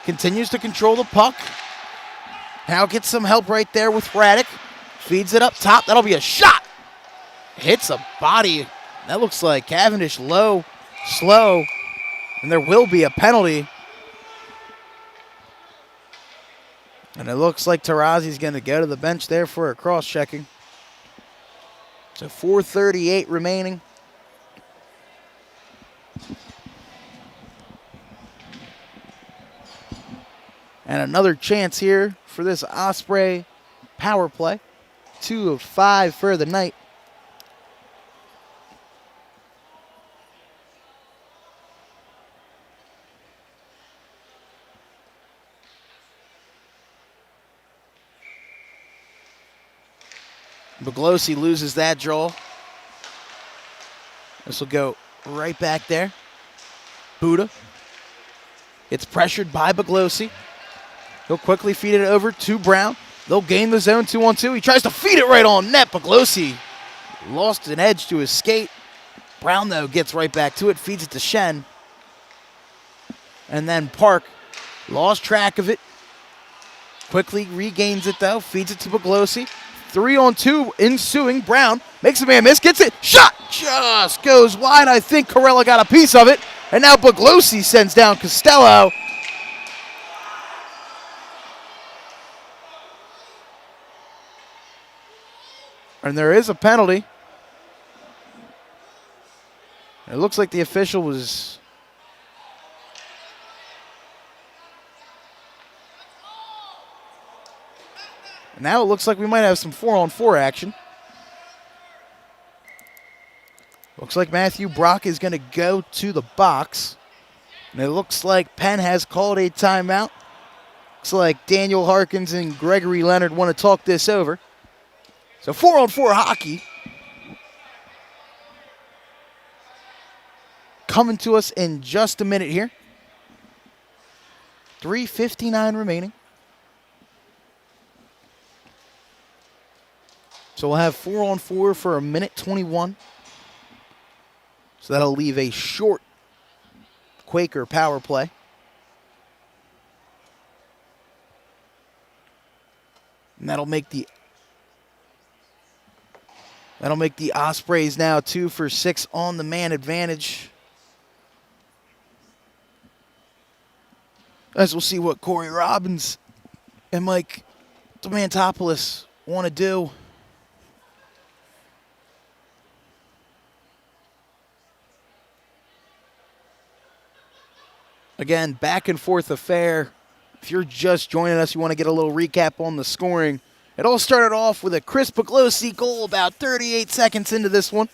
Continues to control the puck. Now gets some help right there with Raddick. Feeds it up top. That'll be a shot. Hits a body. That looks like Cavendish low, slow. And there will be a penalty. And it looks like Taurasi's going to go to the bench there for a cross-checking. So 4:38 remaining. And another chance here for this Osprey power play. 2 of 5 for the night. Baglosi loses that draw. This will go right back there. Buddha. It's pressured by Baglosi. He'll quickly feed it over to Brown. They'll gain the zone 2-on-2. He tries to feed it right on net. Baglosi lost an edge to his skate. Brown, though, gets right back to it. Feeds it to Shen. And then Park lost track of it. Quickly regains it, though. Feeds it to Baglosi. 3-on-2 ensuing. Brown makes a man miss. Gets it. Shot. Just goes wide. I think Corella got a piece of it. And now Baglosi sends down Costello. And there is a penalty. It looks like the official was... Now it looks like we might have some 4-on-4 action. Looks like Matthew Brock is going to go to the box. And it looks like Penn has called a timeout. Looks like Daniel Harkins and Gregory Leonard want to talk this over. So 4-on-4 hockey coming to us in just a minute here. 3:59 remaining. So we'll have 4-on-4 for 1:21. So So that'll leave a short Quaker power play. And that'll make the Ospreys now 2 for 6 on the man advantage. As we'll see what Corey Robbins and Mike Demantopoulos want to do. Again, back and forth affair. If you're just joining us, you want to get a little recap on the scoring. It all started off with a Chris Puglisi goal about 38 seconds into this one.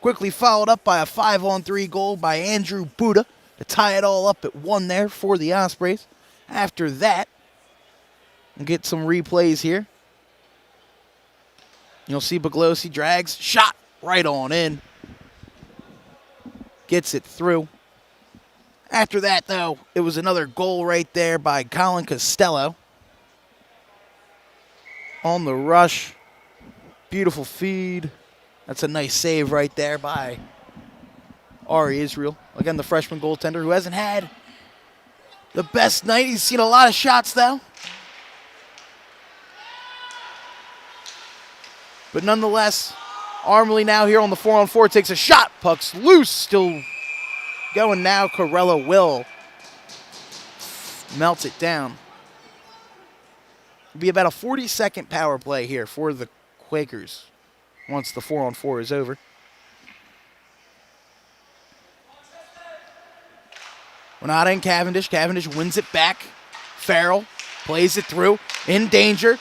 Quickly followed up by a 5-on-3 goal by Andrew Buda to tie it all up at 1 there for the Ospreys. After that, we'll get some replays here. You'll see Puglisi drags, shot right on in. Gets it through. After that, though, it was another goal right there by Colin Costello. On the rush. Beautiful feed. That's a nice save right there by Ari Israel. Again, the freshman goaltender who hasn't had the best night. He's seen a lot of shots, though. But nonetheless, Armley now here on the 4-on-4 takes a shot. Puck's loose. Still going now. Corella will melts it down. It'll be about a 40-second power play here for the Quakers once the 4-on-4 is over. Winata and Cavendish. Cavendish wins it back. Farrell plays it through. In danger.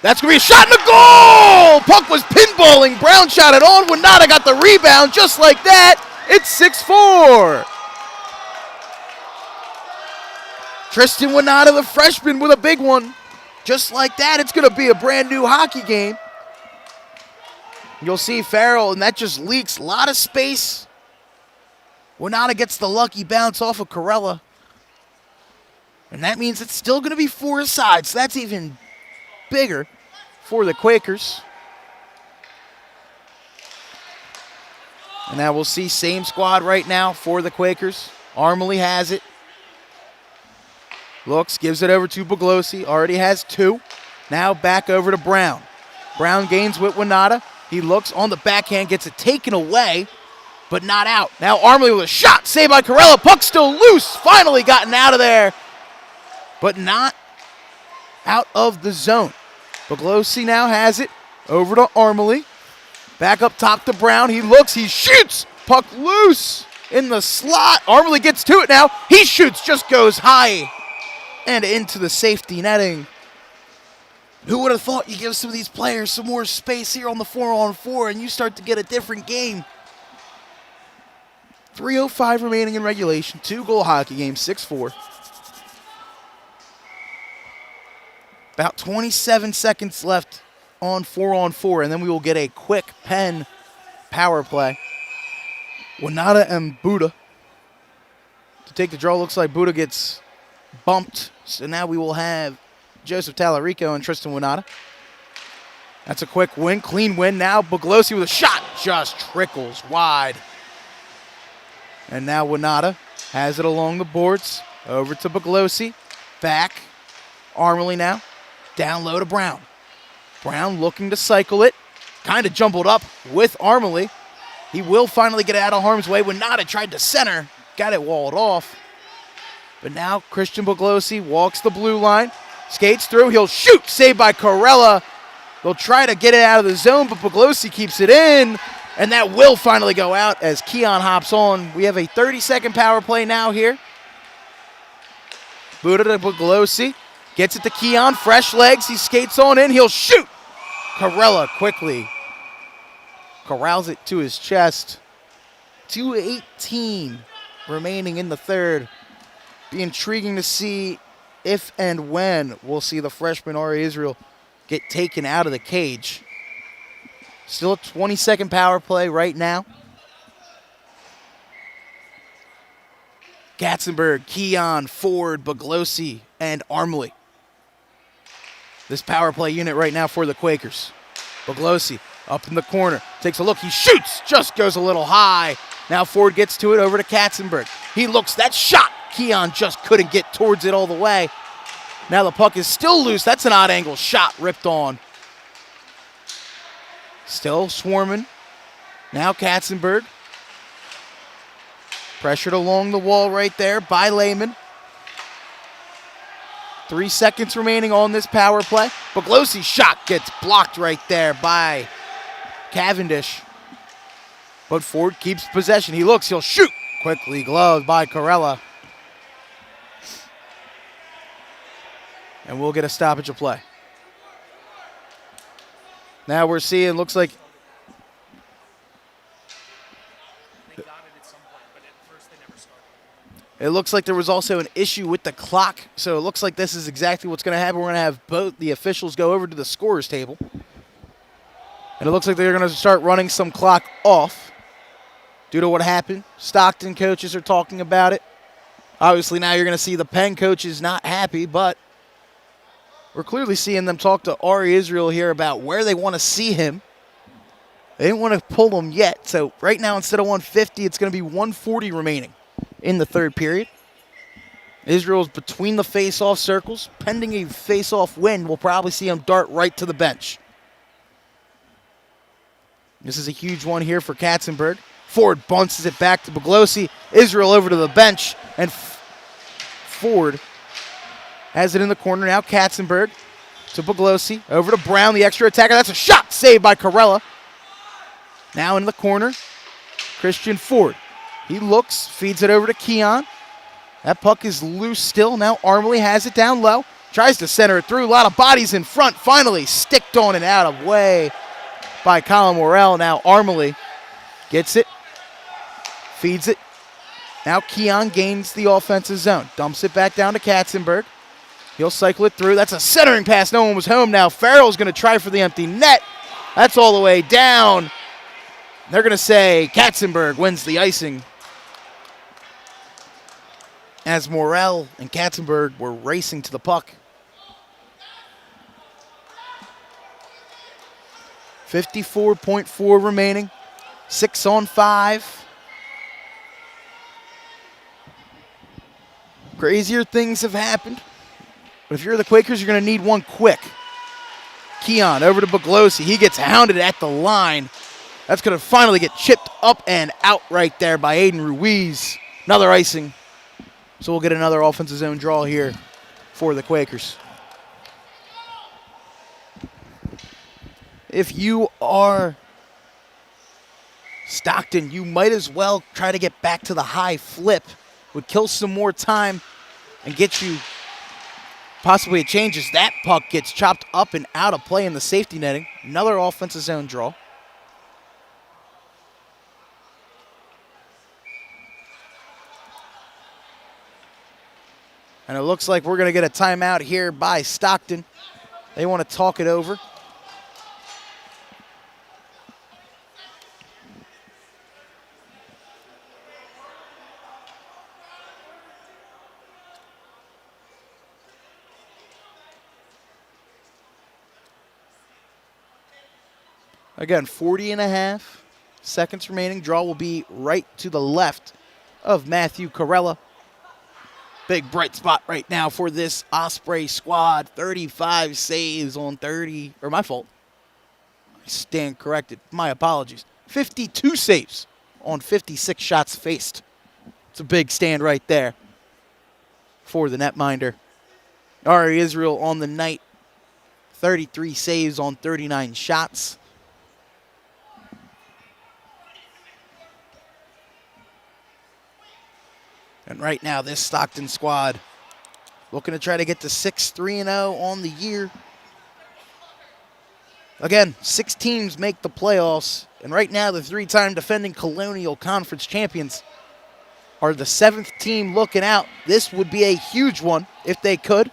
That's going to be a shot in the goal! Puck was pinballing. Brown shot it on. Winata got the rebound just like that. It's 6-4. Tristan Winata, the freshman, with a big one. Just like that, it's going to be a brand new hockey game. You'll see Farrell, and that just leaks. A lot of space. Winata gets the lucky bounce off of Corella. And that means it's still going to be 4-a-side, so that's even bigger for the Quakers. And now we'll see same squad right now for the Quakers. Armley has it. Looks, gives it over to Puglisi. Already has 2. Now back over to Brown. Brown gains with Winata. He looks on the backhand, gets it taken away, but not out. Now Armley with a shot. Saved by Corella. Puck still loose. Finally gotten out of there, but not out of the zone. Puglisi now has it. Over to Armley. Back up top to Brown. He looks. He shoots. Puck loose in the slot. Armley gets to it now. He shoots. Just goes high and into the safety netting. Who would have thought you give some of these players some more space here on the 4-on-4 and you start to get a different game. 3:05 remaining in regulation. 2-goal hockey game, 6-4. About 27 seconds left on 4-on-4, and then we will get a quick Penn power play. Winata and Buda to take the draw. Looks like Buda gets bumped. So now we will have Joseph Talarico and Tristan Winata. That's a quick win, clean win. Now Puglisi with a shot, just trickles wide. And now Winata has it along the boards. Over to Puglisi. Back. Armley now. Down low to Brown. Brown looking to cycle it. Kind of jumbled up with Armley. He will finally get out of harm's way. Winata tried to center. Got it walled off. But now Christian Puglisi walks the blue line. Skates through. He'll shoot. Saved by Corella. They'll try to get it out of the zone, but Puglisi keeps it in. And that will finally go out as Keon hops on. We have a 30-second power play now here. Buda to Puglisi. Gets it to Keon. Fresh legs. He skates on in. He'll shoot. Corella quickly corrals it to his chest. 2:18 remaining in the third. Be intriguing to see if and when we'll see the freshman Ari Israel get taken out of the cage. Still a 20-second power play right now. Gatzenberg, Keon, Ford, Puglisi, and Armley. This power play unit right now for the Quakers. Puglisi up in the corner. Takes a look. He shoots. Just goes a little high. Now Ford gets to it over to Katzenberg. He looks, that shot. Keon just couldn't get towards it all the way. Now the puck is still loose. That's an odd angle shot ripped on. Still swarming. Now Katzenberg. Pressured along the wall right there by Lehman. 3 seconds remaining on this power play. Buglosi's shot gets blocked right there by Cavendish. But Ford keeps possession. He looks, he'll shoot. Quickly gloved by Corella. And we'll get a stoppage of play. Now we're seeing, looks like it looks like there was also an issue with the clock, so it looks like this is exactly what's going to happen. We're going to have both the officials go over to the scorer's table. And it looks like they're going to start running some clock off due to what happened. Stockton coaches are talking about it. Obviously now you're going to see the Penn coaches not happy, but we're clearly seeing them talk to Ari Israel here about where they want to see him. They didn't want to pull him yet, so right now instead of 150, it's going to be 140 remaining in the third period. Israel's between the face-off circles. Pending a face-off win, we'll probably see him dart right to the bench. This is a huge one here for Katzenberg. Ford bounces it back to Buglosi. Israel over to the bench, and Ford has it in the corner. Now Katzenberg to Buglosi. Over to Brown, the extra attacker. That's a shot saved by Corella. Now in the corner, Christian Ford. He looks, feeds it over to Keon. That puck is loose still. Now Armley has it down low. Tries to center it through. A lot of bodies in front. Finally sticked on and out of way by Colin Morrell. Now Armley gets it. Feeds it. Now Keon gains the offensive zone. Dumps it back down to Katzenberg. He'll cycle it through. That's a centering pass. No one was home now. Farrell's going to try for the empty net. That's all the way down. They're going to say Katzenberg wins the icing, as Morrell and Katzenberg were racing to the puck. 54.4 remaining. 6 on 5. Crazier things have happened. But if you're the Quakers, you're going to need one quick. Keon over to Buglosi. He gets hounded at the line. That's going to finally get chipped up and out right there by Aiden Ruiz. Another icing. So we'll get another offensive zone draw here for the Quakers. If you are Stockton, you might as well try to get back to the high flip. Would kill some more time and get you possibly a change as that puck gets chopped up and out of play in the safety netting. Another offensive zone draw. And it looks like we're going to get a timeout here by Stockton. They want to talk it over. Again, 40.5 seconds remaining. Draw will be right to the left of Matthew Corella. Big bright spot right now for this Osprey squad. 35 saves on 30, or my fault. I stand corrected. My apologies. 52 saves on 56 shots faced. It's a big stand right there for the netminder. Ari Israel on the night. 33 saves on 39 shots. And right now, this Stockton squad looking to try to get to 6-3-0 on the year. Again, 6 teams make the playoffs. And right now, the 3-time defending Colonial Conference champions are the 7th team looking out. This would be a huge one if they could.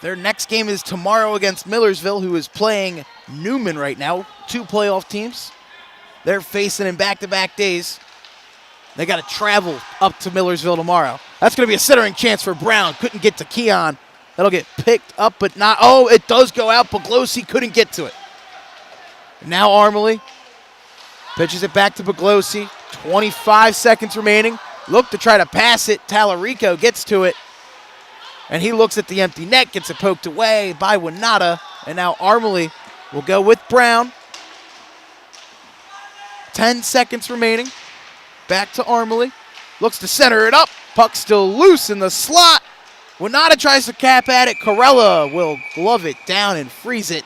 Their next game is tomorrow against Millersville, who is playing Newman right now. 2 playoff teams. They're facing in back-to-back days. They got to travel up to Millersville tomorrow. That's going to be a centering chance for Brown. Couldn't get to Keon. That'll get picked up, but not. Oh, it does go out. Buglosi couldn't get to it. Now Armley Pitches it back to Buglosi. 25 seconds remaining. Look to try to pass it. Tallarico gets to it. And he looks at the empty net, gets it poked away by Winata. And now Armley will go with Brown. 10 seconds remaining. Back to Armley. Looks to center it up. Puck still loose in the slot. Winata tries to cap at it. Corella will glove it down and freeze it.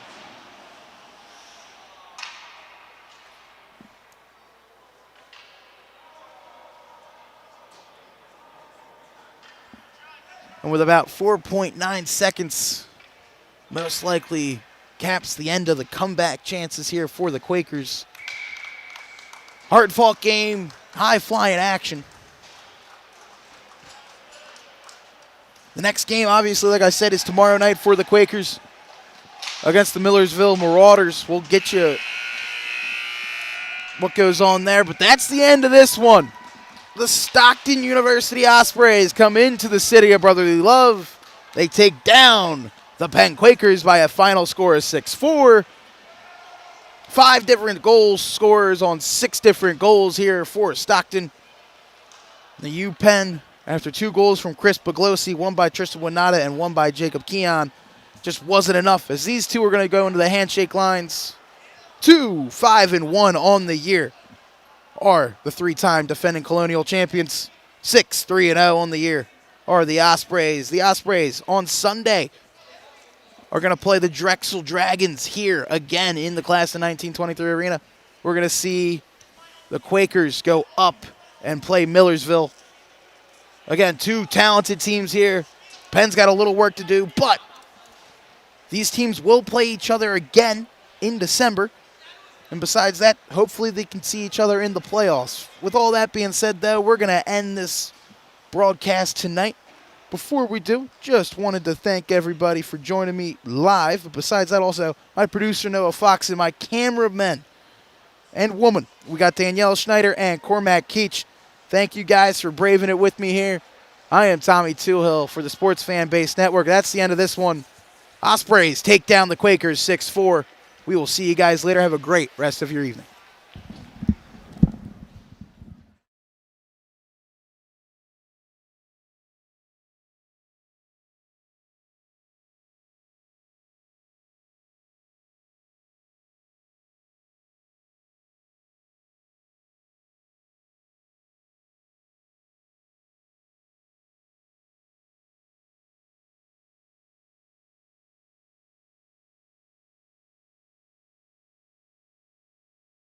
And with about 4.9 seconds, most likely caps the end of the comeback chances here for the Quakers. Hard-fought game, high-flying action. The next game, obviously, like I said, is tomorrow night for the Quakers against the Millersville Marauders. We'll get you what goes on there, but that's the end of this one. The Stockton University Ospreys come into the city of brotherly love. They take down the Penn Quakers by a final score of 6-4. 5 different goal scorers on 6 different goals here for Stockton. The UPenn, after 2 goals from Chris Buglosi, 1 by Tristan Winata and 1 by Jacob Keon, just wasn't enough, as these 2 are going to go into the handshake lines. 2-5-1 on the year are the 3-time defending Colonial champions. 6-3-0 on the year are the Ospreys. The Ospreys on Sunday are going to play the Drexel Dragons here again in the Class of 1923 arena. We're going to see the Quakers go up and play Millersville. Again, 2 talented teams here. Penn's got a little work to do, but these teams will play each other again in December. And besides that, hopefully they can see each other in the playoffs. With all that being said, though, we're going to end this broadcast tonight. Before we do, just wanted to thank everybody for joining me live. But besides that, also, my producer, Noah Fox, and my cameramen and woman. We got Danielle Schneider and Cormac Keach. Thank you guys for braving it with me here. I am Tommy Toohill for the Sports Fan Base Network. That's the end of this one. Ospreys take down the Quakers 6-4. We will see you guys later. Have a great rest of your evening.